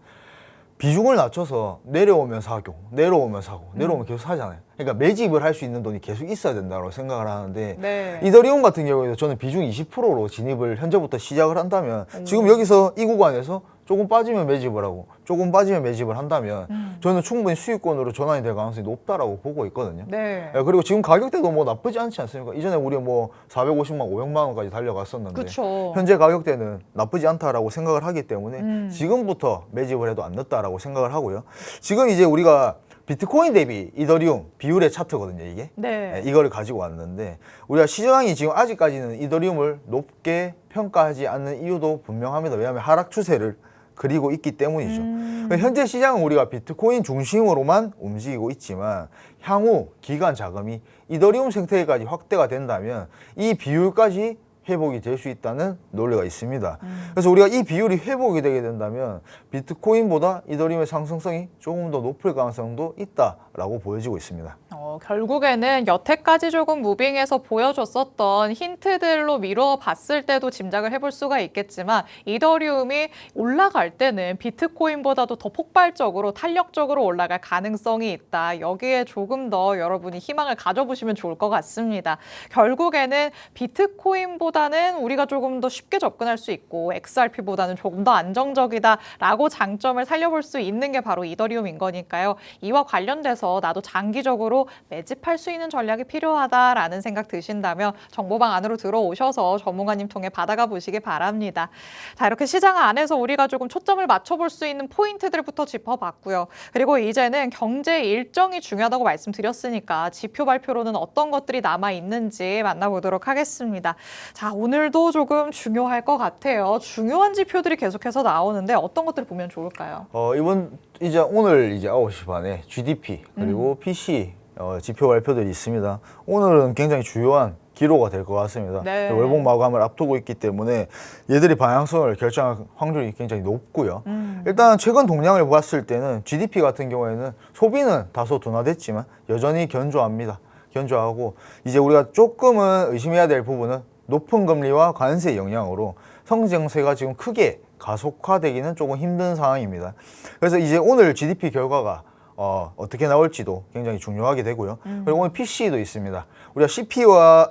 비중을 낮춰서 내려오면 사고, 내려오면 사고, 내려오면 계속 사잖아요. 그러니까 매집을 할 수 있는 돈이 계속 있어야 된다고 생각을 하는데 네. 이더리움 같은 경우에도 저는 비중 20%로 진입을 현재부터 시작을 한다면 지금 여기서 이 구간에서 조금 빠지면 매집을 하고 조금 빠지면 매집을 한다면 저는 충분히 수익권으로 전환이 될 가능성이 높다라고 보고 있거든요. 네. 예, 그리고 지금 가격대도 뭐 나쁘지 않지 않습니까? 이전에 우리 뭐 450만, 500만 원까지 달려갔었는데 그쵸. 현재 가격대는 나쁘지 않다라고 생각을 하기 때문에 지금부터 매집을 해도 안 늦다라고 생각을 하고요. 지금 이제 우리가 비트코인 대비 이더리움 비율의 차트거든요, 이게. 네. 예, 이거를 가지고 왔는데 우리가 시장이 지금 아직까지는 이더리움을 높게 평가하지 않는 이유도 분명합니다. 왜냐하면 하락 추세를 그리고 있기 때문이죠. 현재 시장은 우리가 비트코인 중심으로만 움직이고 있지만 향후 기관 자금이 이더리움 생태계까지 확대가 된다면 이 비율까지 회복이 될 수 있다는 논리가 있습니다. 그래서 우리가 이 비율이 회복이 되게 된다면 비트코인보다 이더리움의 상승성이 조금 더 높을 가능성도 있다라고 보여지고 있습니다. 결국에는 여태까지 조금 무빙에서 보여줬었던 힌트들로 미루어 봤을 때도 짐작을 해볼 수가 있겠지만 이더리움이 올라갈 때는 비트코인보다도 더 폭발적으로 탄력적으로 올라갈 가능성이 있다. 여기에 조금 더 여러분이 희망을 가져보시면 좋을 것 같습니다. 결국에는 비트코인보다는 우리가 조금 더 쉽게 접근할 수 있고 XRP보다는 조금 더 안정적이다라고 장점을 살려볼 수 있는 게 바로 이더리움인 거니까요. 이와 관련돼서 나도 장기적으로 매집할 수 있는 전략이 필요하다라는 생각 드신다면 정보방 안으로 들어오셔서 전문가님 통해 받아가 보시기 바랍니다. 자, 이렇게 시장 안에서 우리가 조금 초점을 맞춰볼 수 있는 포인트들부터 짚어봤고요. 그리고 이제는 경제 일정이 중요하다고 말씀드렸으니까 지표 발표로는 어떤 것들이 남아있는지 만나보도록 하겠습니다. 자, 오늘도 조금 중요할 것 같아요. 중요한 지표들이 계속해서 나오는데 어떤 것들을 보면 좋을까요? 오늘 이제 9시 반에 GDP 그리고 PC 지표 발표들이 있습니다. 오늘은 굉장히 주요한 기로가 될 것 같습니다. 네. 월봉 마감을 앞두고 있기 때문에 얘들이 방향성을 결정할 확률이 굉장히 높고요. 일단 최근 동향을 봤을 때는 GDP 같은 경우에는 소비는 다소 둔화됐지만 여전히 견조합니다. 견조하고 이제 우리가 조금은 의심해야 될 부분은 높은 금리와 관세 영향으로 성장세가 지금 크게 가속화되기는 조금 힘든 상황입니다. 그래서 이제 오늘 GDP 결과가 어떻게 나올지도 굉장히 중요하게 되고요. 그리고 오늘 PC도 있습니다. 우리가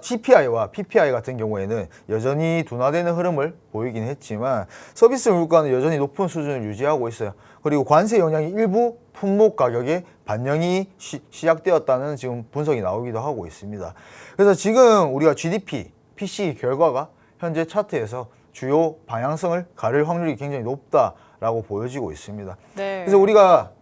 CPI와 PPI 같은 경우에는 여전히 둔화되는 흐름을 보이긴 했지만 서비스 물가는 여전히 높은 수준을 유지하고 있어요. 그리고 관세 영향이 일부 품목 가격에 반영이 시작되었다는 지금 분석이 나오기도 하고 있습니다. 그래서 지금 우리가 GDP, PC 결과가 현재 차트에서 주요 방향성을 가를 확률이 굉장히 높다라고 보여지고 있습니다. 네. 그래서 우리가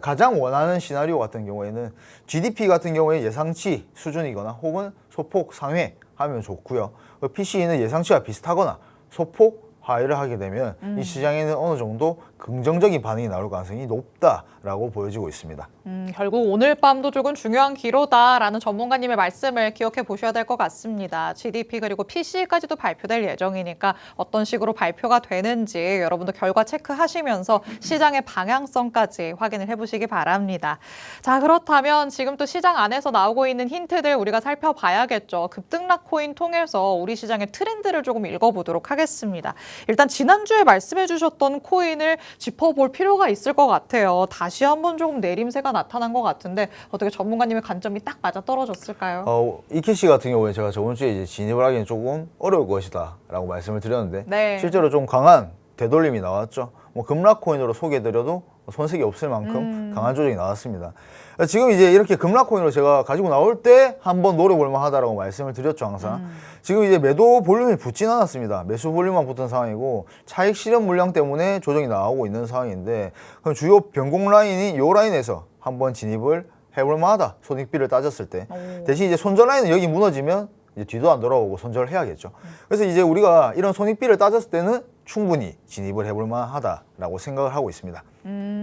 가장 원하는 시나리오 같은 경우에는 GDP 같은 경우에 예상치 수준이거나 혹은 소폭 상회하면 좋고요. PC는 예상치와 비슷하거나 소폭 하회를 하게 되면 이 시장에는 어느 정도 긍정적인 반응이 나올 가능성이 높다라고 보여지고 있습니다. 결국 오늘 밤도 조금 중요한 기로다라는 전문가님의 말씀을 기억해 보셔야 될 것 같습니다. GDP 그리고 PC까지도 발표될 예정이니까 어떤 식으로 발표가 되는지 여러분도 결과 체크하시면서 시장의 방향성까지 확인을 해보시기 바랍니다. 자, 그렇다면 지금 또 시장 안에서 나오고 있는 힌트들 우리가 살펴봐야겠죠. 급등락 코인 통해서 우리 시장의 트렌드를 조금 읽어보도록 하겠습니다. 일단 지난주에 말씀해 주셨던 코인을 짚어볼 필요가 있을 것 같아요. 다시 한번 조금 내림세가 나타난 것 같은데 어떻게 전문가님의 관점이 딱 맞아 떨어졌을까요? 이케시 같은 경우에 제가 저번 주에 이제 진입을 하기는 조금 어려울 것이다 라고 말씀을 드렸는데 네. 실제로 좀 강한 되돌림이 나왔죠. 뭐 급락 코인으로 소개해드려도 손색이 없을 만큼 강한 조정이 나왔습니다. 지금 이제 이렇게 급락 코인으로 제가 가지고 나올 때 한번 노려볼 만하다라고 말씀을 드렸죠, 항상. 지금 이제 매도 볼륨이 붙진 않았습니다. 매수 볼륨만 붙은 상황이고 차익 실현 물량 때문에 조정이 나오고 있는 상황인데 그럼 주요 변곡 라인이 이 라인에서 한번 진입을 해볼 만하다. 손익비를 따졌을 때. 대신 이제 손절 라인은 여기 무너지면 이제 뒤도 안 돌아오고 손절을 해야겠죠. 그래서 이제 우리가 이런 손익비를 따졌을 때는 충분히 진입을 해볼 만하다라고 생각을 하고 있습니다.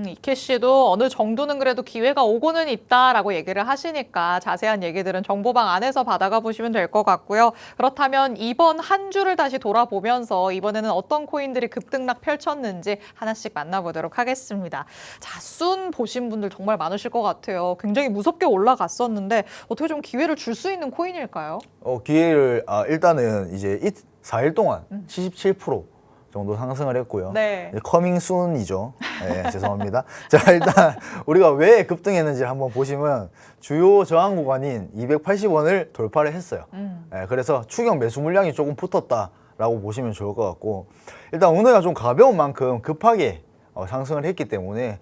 이케시도 어느 정도는 그래도 기회가 오고는 있다라고 얘기를 하시니까 자세한 얘기들은 정보방 안에서 받아가 보시면 될 것 같고요. 그렇다면 이번 한 주를 다시 돌아보면서 이번에는 어떤 코인들이 급등락 펼쳤는지 하나씩 만나보도록 하겠습니다. 자, 순 보신 분들 정말 많으실 것 같아요. 굉장히 무섭게 올라갔었는데 어떻게 좀 기회를 줄 수 있는 코인일까요? 기회를 일단은 이제 4일 동안 77% 정도 상승을 했고요. 네. 커밍 순이죠. 네, 죄송합니다. 자, 일단 우리가 왜 급등했는지 한번 보시면 주요 저항 구간인 280원을 돌파를 했어요. 네, 그래서 추격 매수 물량이 조금 붙었다라고 보시면 좋을 것 같고, 일단 오늘가 좀 가벼운 만큼 급하게 상승을 했기 때문에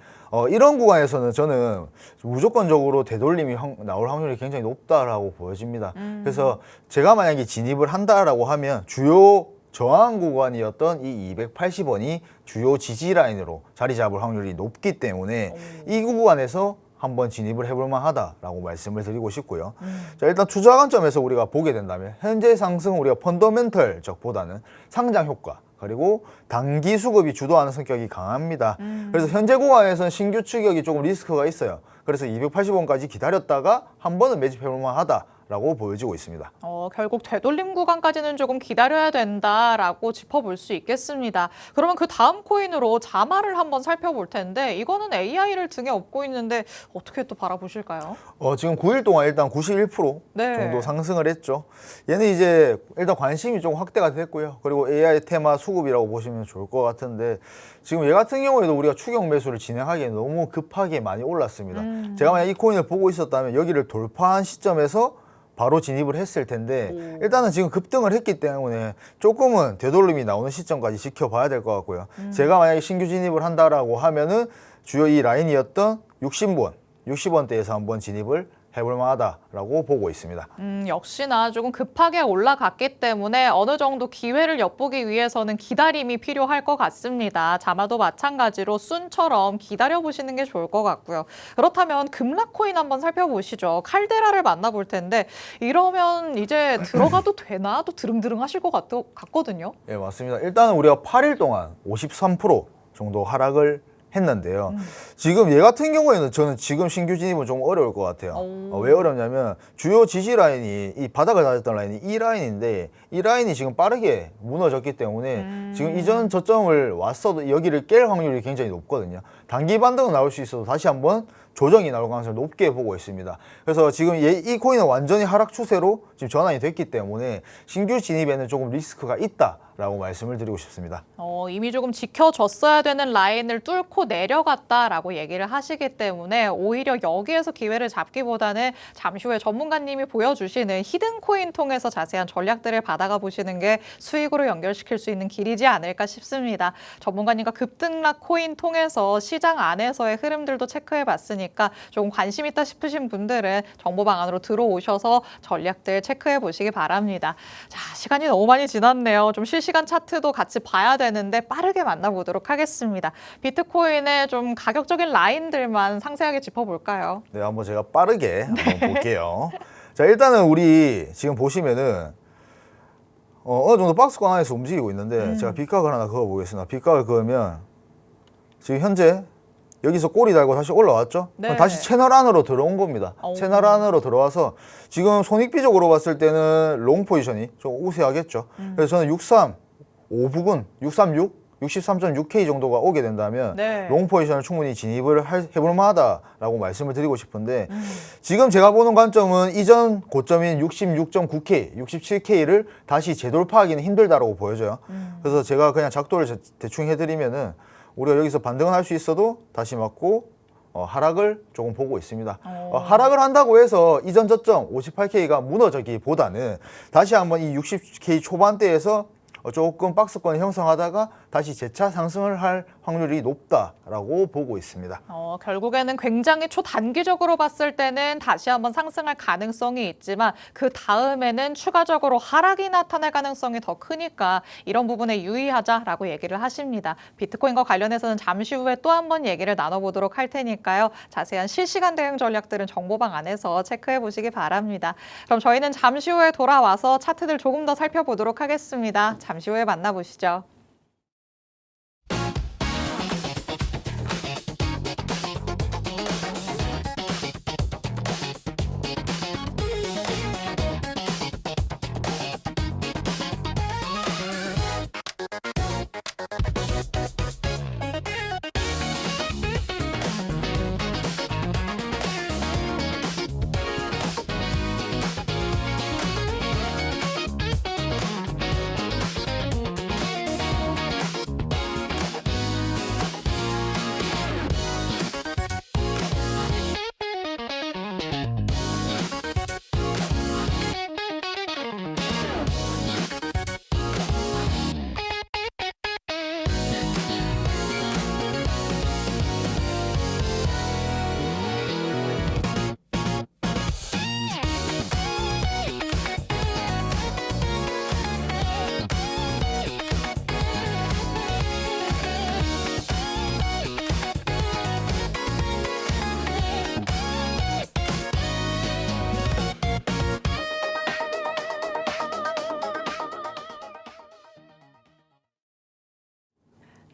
이런 구간에서는 저는 무조건적으로 되돌림이 나올 확률이 굉장히 높다라고 보여집니다. 그래서 제가 만약에 진입을 한다라고 하면 주요 저항 구간이었던 이 280원이 주요 지지 라인으로 자리 잡을 확률이 높기 때문에 이 구간에서 한번 진입을 해볼 만하다라고 말씀을 드리고 싶고요. 자, 일단 투자 관점에서 우리가 보게 된다면 현재 상승은 우리가 펀더멘털적보다는 상장 효과 그리고 단기 수급이 주도하는 성격이 강합니다. 그래서 현재 구간에서는 신규 추격이 조금 리스크가 있어요. 그래서 280원까지 기다렸다가 한 번은 매집해볼 만하다라고 보여지고 있습니다. 결국 되돌림 구간까지는 조금 기다려야 된다라고 짚어볼 수 있겠습니다. 그러면 그 다음 코인으로 자마를 한번 살펴볼 텐데 이거는 AI를 등에 업고 있는데 어떻게 또 바라보실까요? 지금 9일 동안 일단 91% 네. 정도 상승을 했죠. 얘는 이제 일단 관심이 좀 확대가 됐고요. 그리고 AI 테마 수급이라고 보시면 좋을 것 같은데 지금 얘 같은 경우에도 우리가 추격 매수를 진행하기에 너무 급하게 많이 올랐습니다. 제가 만약 이 코인을 보고 있었다면 여기를 돌파한 시점에서 바로 진입을 했을 텐데 일단은 지금 급등을 했기 때문에 조금은 되돌림이 나오는 시점까지 지켜봐야 될 것 같고요. 제가 만약에 신규 진입을 한다라고 하면은 주요 이 라인이었던 60원대에서 한번 진입을 해볼 만하다라고 보고 있습니다. 역시나 조금 급하게 올라갔기 때문에 어느 정도 기회를 엿보기 위해서는 기다림이 필요할 것 같습니다. 자마도 마찬가지로 순처럼 기다려보시는 게 좋을 것 같고요. 그렇다면 급락코인 한번 살펴보시죠. 칼데라를 만나볼 텐데 이러면 이제 들어가도 되나? 또 드릉드릉 하실 것 같거든요. 네, 맞습니다. 일단은 우리가 8일 동안 53% 정도 하락을 했는데요. 지금 얘 같은 경우에는 저는 지금 신규 진입은 좀 어려울 것 같아요. 왜 어렵냐면 주요 지지 라인이 이 바닥을 다졌던 라인이 이 라인인데 이 라인이 지금 빠르게 무너졌기 때문에 지금 이전 저점을 왔어도 여기를 깰 확률이 굉장히 높거든요. 단기 반등은 나올 수 있어도 다시 한번 조정이 나올 가능성을 높게 보고 있습니다. 그래서 지금 이 코인은 완전히 하락 추세로 지금 전환이 됐기 때문에 신규 진입에는 조금 리스크가 있다라고 말씀을 드리고 싶습니다. 이미 조금 지켜줬어야 되는 라인을 뚫고 내려갔다라고 얘기를 하시기 때문에 오히려 여기에서 기회를 잡기보다는 잠시 후에 전문가님이 보여주시는 히든 코인 통해서 자세한 전략들을 받아가 보시는 게 수익으로 연결시킬 수 있는 길이지 않을까 싶습니다. 전문가님과 급등락 코인 통해서 시장 안에서의 흐름들도 체크해 봤으니까 조금 관심 있다 싶으신 분들은 정보방 안으로 들어오셔서 전략들 체크해 보시기 바랍니다. 자, 시간이 너무 많이 지났네요. 좀 실시간 차트도 같이 봐야 되는데 빠르게 만나보도록 하겠습니다. 비트코인의 좀 가격적인 라인들만 상세하게 짚어볼까요? 네, 한번 제가 빠르게 한번 볼게요. 자, 일단은 우리 지금 보시면은 어느 정도 박스권 안에서 움직이고 있는데 제가 빗각을 하나 그어보겠습니다. 빗각을 그으면 지금 현재 여기서 꼬리 달고 다시 올라왔죠? 네. 그럼 다시 채널 안으로 들어온 겁니다. 채널 안으로 들어와서 지금 손익비적으로 봤을 때는 롱 포지션이 좀 우세하겠죠. 그래서 저는 63, 5부근, 636, 63.6K 정도가 오게 된다면 네. 롱 포지션을 충분히 진입을 해볼 만하다라고 말씀을 드리고 싶은데 지금 제가 보는 관점은 이전 고점인 66.9K, 67K를 다시 재돌파하기는 힘들다라고 보여져요. 그래서 제가 그냥 작도를 대충 해드리면은 우리가 여기서 반등은 할 수 있어도 다시 맞고 하락을 조금 보고 있습니다. 하락을 한다고 해서 이전 저점 58K가 무너지기보다는 다시 한번 이 60K 초반대에서 조금 박스권을 형성하다가 다시 재차 상승을 할 확률이 높다라고 보고 있습니다. 결국에는 굉장히 초단기적으로 봤을 때는 다시 한번 상승할 가능성이 있지만 그 다음에는 추가적으로 하락이 나타날 가능성이 더 크니까 이런 부분에 유의하자라고 얘기를 하십니다. 비트코인과 관련해서는 잠시 후에 또 한 번 얘기를 나눠보도록 할 테니까요. 자세한 실시간 대응 전략들은 정보방 안에서 체크해 보시기 바랍니다. 그럼 저희는 잠시 후에 돌아와서 차트들 조금 더 살펴보도록 하겠습니다. 잠시 후에 만나보시죠.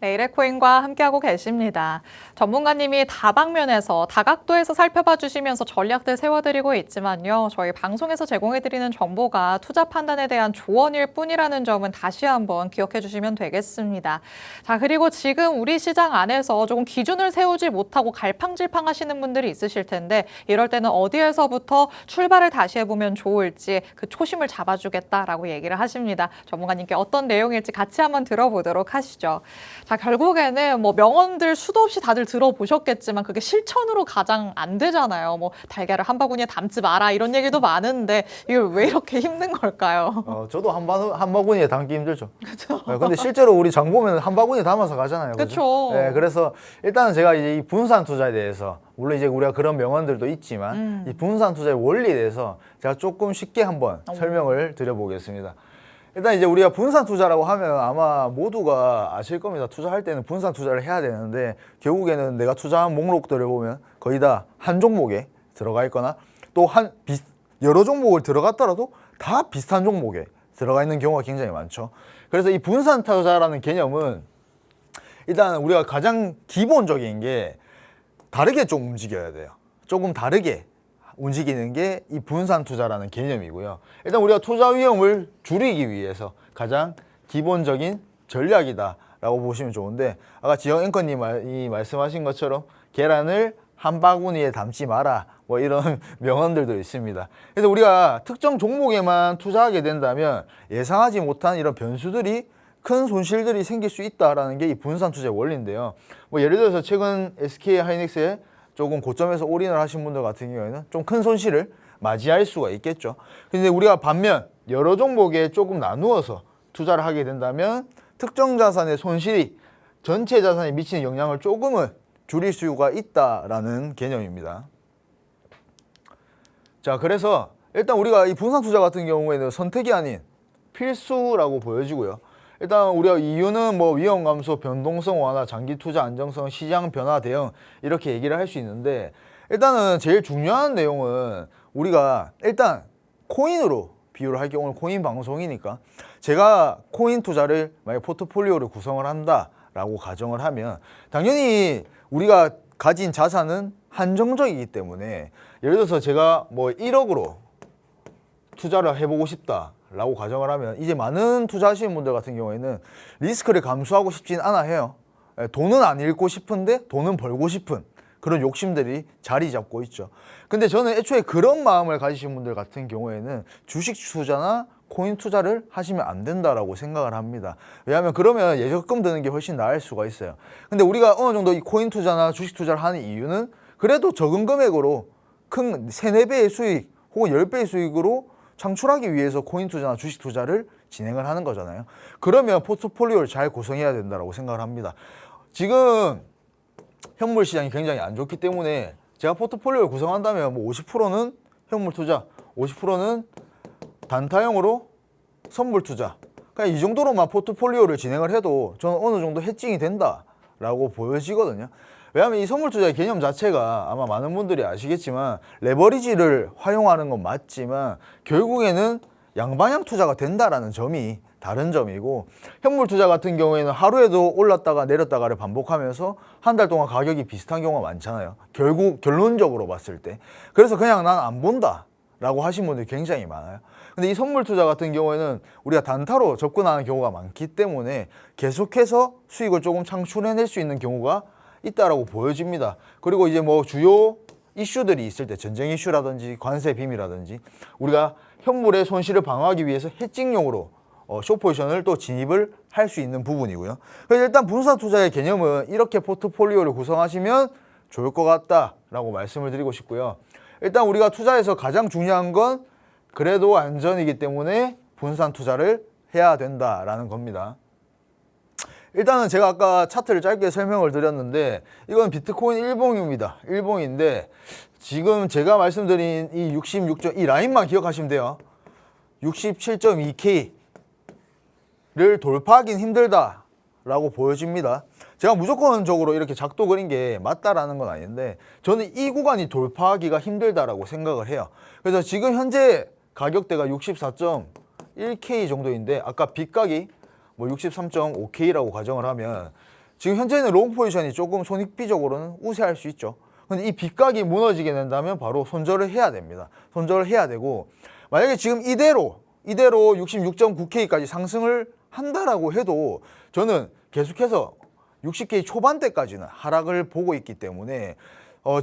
레이레코인과 함께하고 계십니다. 전문가님이 다방면에서 다각도에서 살펴봐 주시면서 전략들 세워드리고 있지만요. 저희 방송에서 제공해드리는 정보가 투자 판단에 대한 조언일 뿐이라는 점은 다시 한번 기억해 주시면 되겠습니다. 자, 그리고 지금 우리 시장 안에서 조금 기준을 세우지 못하고 갈팡질팡 하시는 분들이 있으실 텐데 이럴 때는 어디에서부터 출발을 다시 해보면 좋을지 그 초심을 잡아주겠다라고 얘기를 하십니다. 전문가님께 어떤 내용일지 같이 한번 들어보도록 하시죠. 자, 결국에는 뭐 명언들 수도 없이 다들 들어보셨겠지만 그게 실천으로 가장 안 되잖아요. 뭐 달걀을 한 바구니에 담지 마라 이런 얘기도 많은데 이게 왜 이렇게 힘든 걸까요? 저도 한 바구니에 담기 힘들죠. 그렇죠. 근데 실제로 우리 장 보면 한 바구니에 담아서 가잖아요. 그렇죠. 네, 그래서 일단은 제가 이제 이 분산 투자에 대해서 물론 이제 우리가 그런 명언들도 있지만 이 분산 투자의 원리에 대해서 제가 조금 쉽게 한번 설명을 드려보겠습니다. 일단 이제 우리가 분산 투자라고 하면 아마 모두가 아실 겁니다. 투자할 때는 분산 투자를 해야 되는데 결국에는 내가 투자한 목록들을 보면 거의 다 한 종목에 들어가 있거나 또 여러 종목을 들어갔더라도 다 비슷한 종목에 들어가 있는 경우가 굉장히 많죠. 그래서 이 분산 투자라는 개념은 일단 우리가 가장 기본적인 게 다르게 좀 움직여야 돼요. 조금 다르게 움직이는 게 이 분산 투자라는 개념이고요. 일단 우리가 투자 위험을 줄이기 위해서 가장 기본적인 전략이다라고 보시면 좋은데 아까 지영 앵커님이 말씀하신 것처럼 계란을 한 바구니에 담지 마라 뭐 이런 명언들도 있습니다. 그래서 우리가 특정 종목에만 투자하게 된다면 예상하지 못한 이런 변수들이 큰 손실들이 생길 수 있다라는 게 이 분산 투자의 원리인데요. 뭐 예를 들어서 최근 SK 하이닉스에 조금 고점에서 올인을 하신 분들 같은 경우에는 좀 큰 손실을 맞이할 수가 있겠죠. 근데 우리가 반면 여러 종목에 조금 나누어서 투자를 하게 된다면 특정 자산의 손실이 전체 자산에 미치는 영향을 조금은 줄일 수가 있다라는 개념입니다. 자, 그래서 일단 우리가 이 분산 투자 같은 경우에는 선택이 아닌 필수라고 보여지고요. 일단 우리가 이유는 뭐 위험 감소, 변동성 완화, 장기 투자 안정성, 시장 변화 대응 이렇게 얘기를 할 수 있는데 일단은 제일 중요한 내용은 우리가 일단 코인으로 비유를 할게요. 오늘 코인 방송이니까 제가 코인 투자를 만약 포트폴리오를 구성을 한다라고 가정을 하면 당연히 우리가 가진 자산은 한정적이기 때문에 예를 들어서 제가 뭐 1억으로 투자를 해보고 싶다라고 가정을 하면 이제 많은 투자하시는 분들 같은 경우에는 리스크를 감수하고 싶진 않아 해요. 돈은 안 잃고 싶은데 돈은 벌고 싶은 그런 욕심들이 자리 잡고 있죠. 근데 저는 애초에 그런 마음을 가지신 분들 같은 경우에는 주식 투자나 코인 투자를 하시면 안 된다라고 생각을 합니다. 왜냐하면 그러면 예적금 드는 게 훨씬 나을 수가 있어요. 근데 우리가 어느 정도 이 코인 투자나 주식 투자를 하는 이유는 그래도 적은 금액으로 큰 3, 4배의 수익 혹은 10배의 수익으로 창출하기 위해서 코인 투자나 주식 투자를 진행을 하는 거잖아요. 그러면 포트폴리오를 잘 구성해야 된다고 생각을 합니다. 지금 현물 시장이 굉장히 안 좋기 때문에 제가 포트폴리오를 구성한다면 뭐 50%는 현물 투자, 50%는 단타형으로 선물 투자. 그냥 이 정도로만 포트폴리오를 진행을 해도 저는 어느 정도 해칭이 된다라고 보여지거든요. 왜냐하면 이 선물 투자의 개념 자체가 아마 많은 분들이 아시겠지만 레버리지를 활용하는 건 맞지만 결국에는 양방향 투자가 된다라는 점이 다른 점이고 현물 투자 같은 경우에는 하루에도 올랐다가 내렸다가를 반복하면서 한 달 동안 가격이 비슷한 경우가 많잖아요. 결국 결론적으로 봤을 때. 그래서 그냥 난 안 본다 라고 하신 분들이 굉장히 많아요. 근데 이 선물 투자 같은 경우에는 우리가 단타로 접근하는 경우가 많기 때문에 계속해서 수익을 조금 창출해낼 수 있는 경우가 있다라고 보여집니다. 그리고 이제 뭐 주요 이슈들이 있을 때 전쟁 이슈라든지 관세 빔이라든지 우리가 현물의 손실을 방어하기 위해서 해칭용으로 숏포지션을 또 진입을 할 수 있는 부분이고요. 그래서 일단 분산 투자의 개념은 이렇게 포트폴리오를 구성하시면 좋을 것 같다라고 말씀을 드리고 싶고요. 일단 우리가 투자에서 가장 중요한 건 그래도 안전이기 때문에 분산 투자를 해야 된다라는 겁니다. 일단은 제가 아까 차트를 짧게 설명을 드렸는데 이건 비트코인 일봉입니다. 일봉인데 지금 제가 말씀드린 이 66점 이 라인만 기억하시면 돼요. 67.2K를 돌파하긴 힘들다라고 보여집니다. 제가 무조건적으로 이렇게 작도 그린 게 맞다라는 건 아닌데 저는 이 구간이 돌파하기가 힘들다라고 생각을 해요. 그래서 지금 현재 가격대가 64.1K 정도인데 아까 빗각이 뭐 63.5K라고 가정을 하면 지금 현재는 롱 포지션이 조금 손익비적으로는 우세할 수 있죠. 근데 이 빗각이 무너지게 된다면 바로 손절을 해야 됩니다. 손절을 해야 되고, 만약에 지금 이대로 66.9K까지 상승을 한다라고 해도 저는 계속해서 60K 초반대까지는 하락을 보고 있기 때문에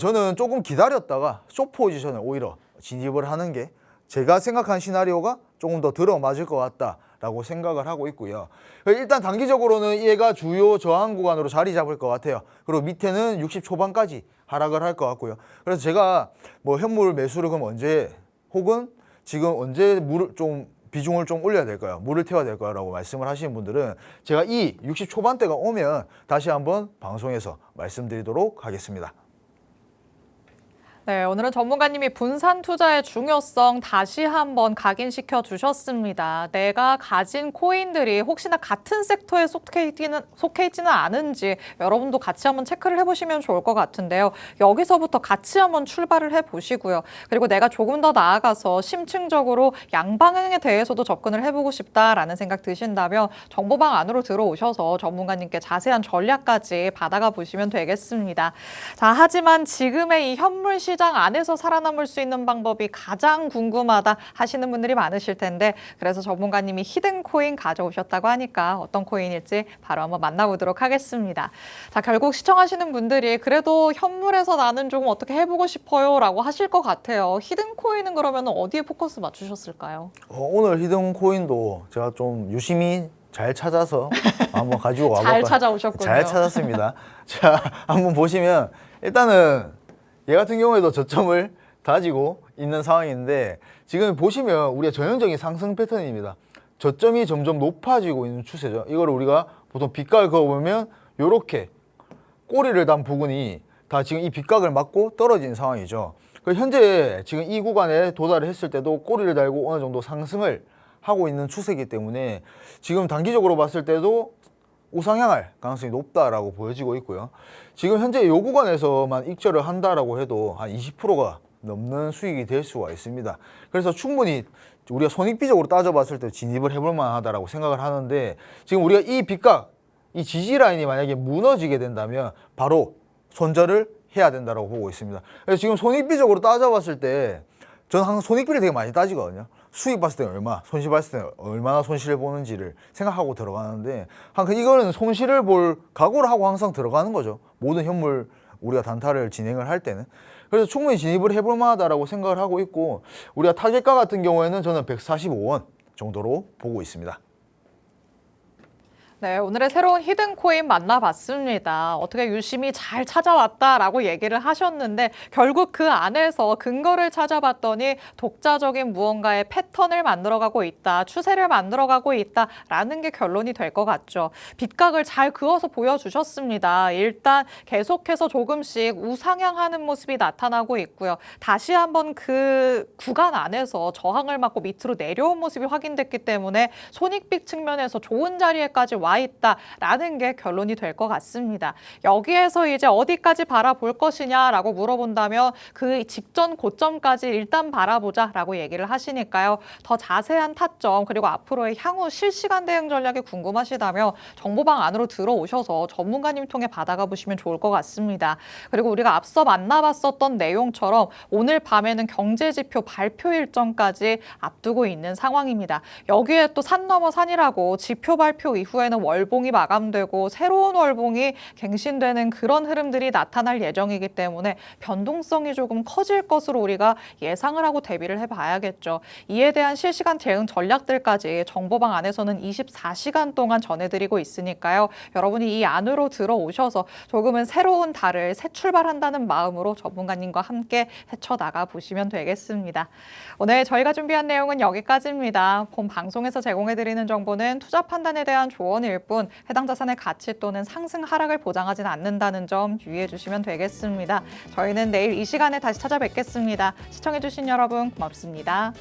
저는 조금 기다렸다가 숏 포지션을 오히려 진입을 하는 게 제가 생각한 시나리오가 조금 더 들어맞을 것 같다라고 생각을 하고 있고요. 일단 단기적으로는 얘가 주요 저항 구간으로 자리 잡을 것 같아요. 그리고 밑에는 60 초반까지 하락을 할 것 같고요. 그래서 제가 뭐 현물 매수를 그럼 언제, 혹은 지금 언제 물을 좀 비중을 좀 올려야 될까요? 물을 태워야 될까요? 라고 말씀을 하시는 분들은 제가 이 60 초반대가 오면 다시 한번 방송에서 말씀드리도록 하겠습니다. 네, 오늘은 전문가님이 분산 투자의 중요성 다시 한번 각인시켜 주셨습니다. 내가 가진 코인들이 혹시나 같은 섹터에 속해 있지는 않은지 여러분도 같이 한번 체크를 해보시면 좋을 것 같은데요. 여기서부터 같이 한번 출발을 해보시고요. 그리고 내가 조금 더 나아가서 심층적으로 양방향에 대해서도 접근을 해보고 싶다라는 생각 드신다면 정보방 안으로 들어오셔서 전문가님께 자세한 전략까지 받아가 보시면 되겠습니다. 자, 하지만 지금의 이 현물 시장 안에서 살아남을 수 있는 방법이 가장 궁금하다 하시는 분들이 많으실 텐데, 그래서 전문가님이 히든 코인 가져오셨다고 하니까 어떤 코인일지 바로 한번 만나보도록 하겠습니다. 자, 결국 시청하시는 분들이 그래도 현물에서 나는 조금 어떻게 해보고 싶어요 라고 하실 것 같아요. 히든 코인은 그러면 어디에 포커스 맞추셨을까요? 오늘 히든 코인도 제가 좀 유심히 잘 찾아서 한번 가지고 와볼까요? 잘 찾아오셨군요. 잘 찾았습니다. 자, 한번 보시면 일단은 얘 같은 경우에도 저점을 다지고 있는 상황인데, 지금 보시면 우리가 전형적인 상승 패턴입니다. 저점이 점점 높아지고 있는 추세죠. 이걸 우리가 보통 빗각을 그어보면 이렇게 꼬리를 단 부분이 다 지금 이 빗각을 맞고 떨어진 상황이죠. 현재 지금 이 구간에 도달을 했을 때도 꼬리를 달고 어느 정도 상승을 하고 있는 추세이기 때문에 지금 단기적으로 봤을 때도 우상향할 가능성이 높다라고 보여지고 있고요. 지금 현재 이 구간에서만 익절을 한다라고 해도 한 20%가 넘는 수익이 될 수가 있습니다. 그래서 충분히 우리가 손익비적으로 따져봤을 때 진입을 해볼 만하다라고 생각을 하는데, 지금 우리가 이 빗각, 이 지지 라인이 만약에 무너지게 된다면 바로 손절을 해야 된다라고 보고 있습니다. 그래서 지금 손익비적으로 따져봤을 때 저는 항상 손익비를 되게 많이 따지거든요. 수익 봤을 때 얼마, 손실 봤을 때 얼마나 손실을 보는지를 생각하고 들어가는데, 이거는 손실을 볼 각오를 하고 항상 들어가는 거죠. 모든 현물 우리가 단타를 진행을 할 때는. 그래서 충분히 진입을 해볼 만하다라고 생각을 하고 있고, 우리가 타겟가 같은 경우에는 저는 145원 정도로 보고 있습니다. 네, 오늘의 새로운 히든 코인 만나봤습니다. 어떻게 유심히 잘 찾아왔다라고 얘기를 하셨는데, 결국 그 안에서 근거를 찾아봤더니 독자적인 무언가의 패턴을 만들어가고 있다, 추세를 만들어가고 있다라는 게 결론이 될 것 같죠. 빗각을 잘 그어서 보여주셨습니다. 일단 계속해서 조금씩 우상향하는 모습이 나타나고 있고요. 다시 한번 그 구간 안에서 저항을 맞고 밑으로 내려온 모습이 확인됐기 때문에 손익빅 측면에서 좋은 자리에까지 와 있다라는 게 결론이 될 것 같습니다. 여기에서 이제 어디까지 바라볼 것이냐라고 물어본다면 그 직전 고점까지 일단 바라보자라고 얘기를 하시니까요. 더 자세한 타점, 그리고 앞으로의 향후 실시간 대응 전략이 궁금하시다면 정보방 안으로 들어오셔서 전문가님 통해 받아가 보시면 좋을 것 같습니다. 그리고 우리가 앞서 만나봤었던 내용처럼 오늘 밤에는 경제지표 발표 일정까지 앞두고 있는 상황입니다. 여기에 또 산 넘어 산이라고 지표 발표 이후에는 월봉이 마감되고 새로운 월봉이 갱신되는 그런 흐름들이 나타날 예정이기 때문에 변동성이 조금 커질 것으로 우리가 예상을 하고 대비를 해봐야겠죠. 이에 대한 실시간 대응 전략들까지 정보방 안에서는 24시간 동안 전해드리고 있으니까요. 여러분이 이 안으로 들어오셔서 조금은 새로운 달을 새 출발한다는 마음으로 전문가님과 함께 헤쳐나가 보시면 되겠습니다. 오늘 저희가 준비한 내용은 여기까지입니다. 본 방송에서 제공해드리는 정보는 투자 판단에 대한 조언일 뿐 해당 자산의 가치 또는 상승 하락을 보장하지는 않는다는 점 유의해 주시면 되겠습니다. 저희는 내일 이 시간에 다시 찾아뵙겠습니다. 시청해주신 여러분 고맙습니다.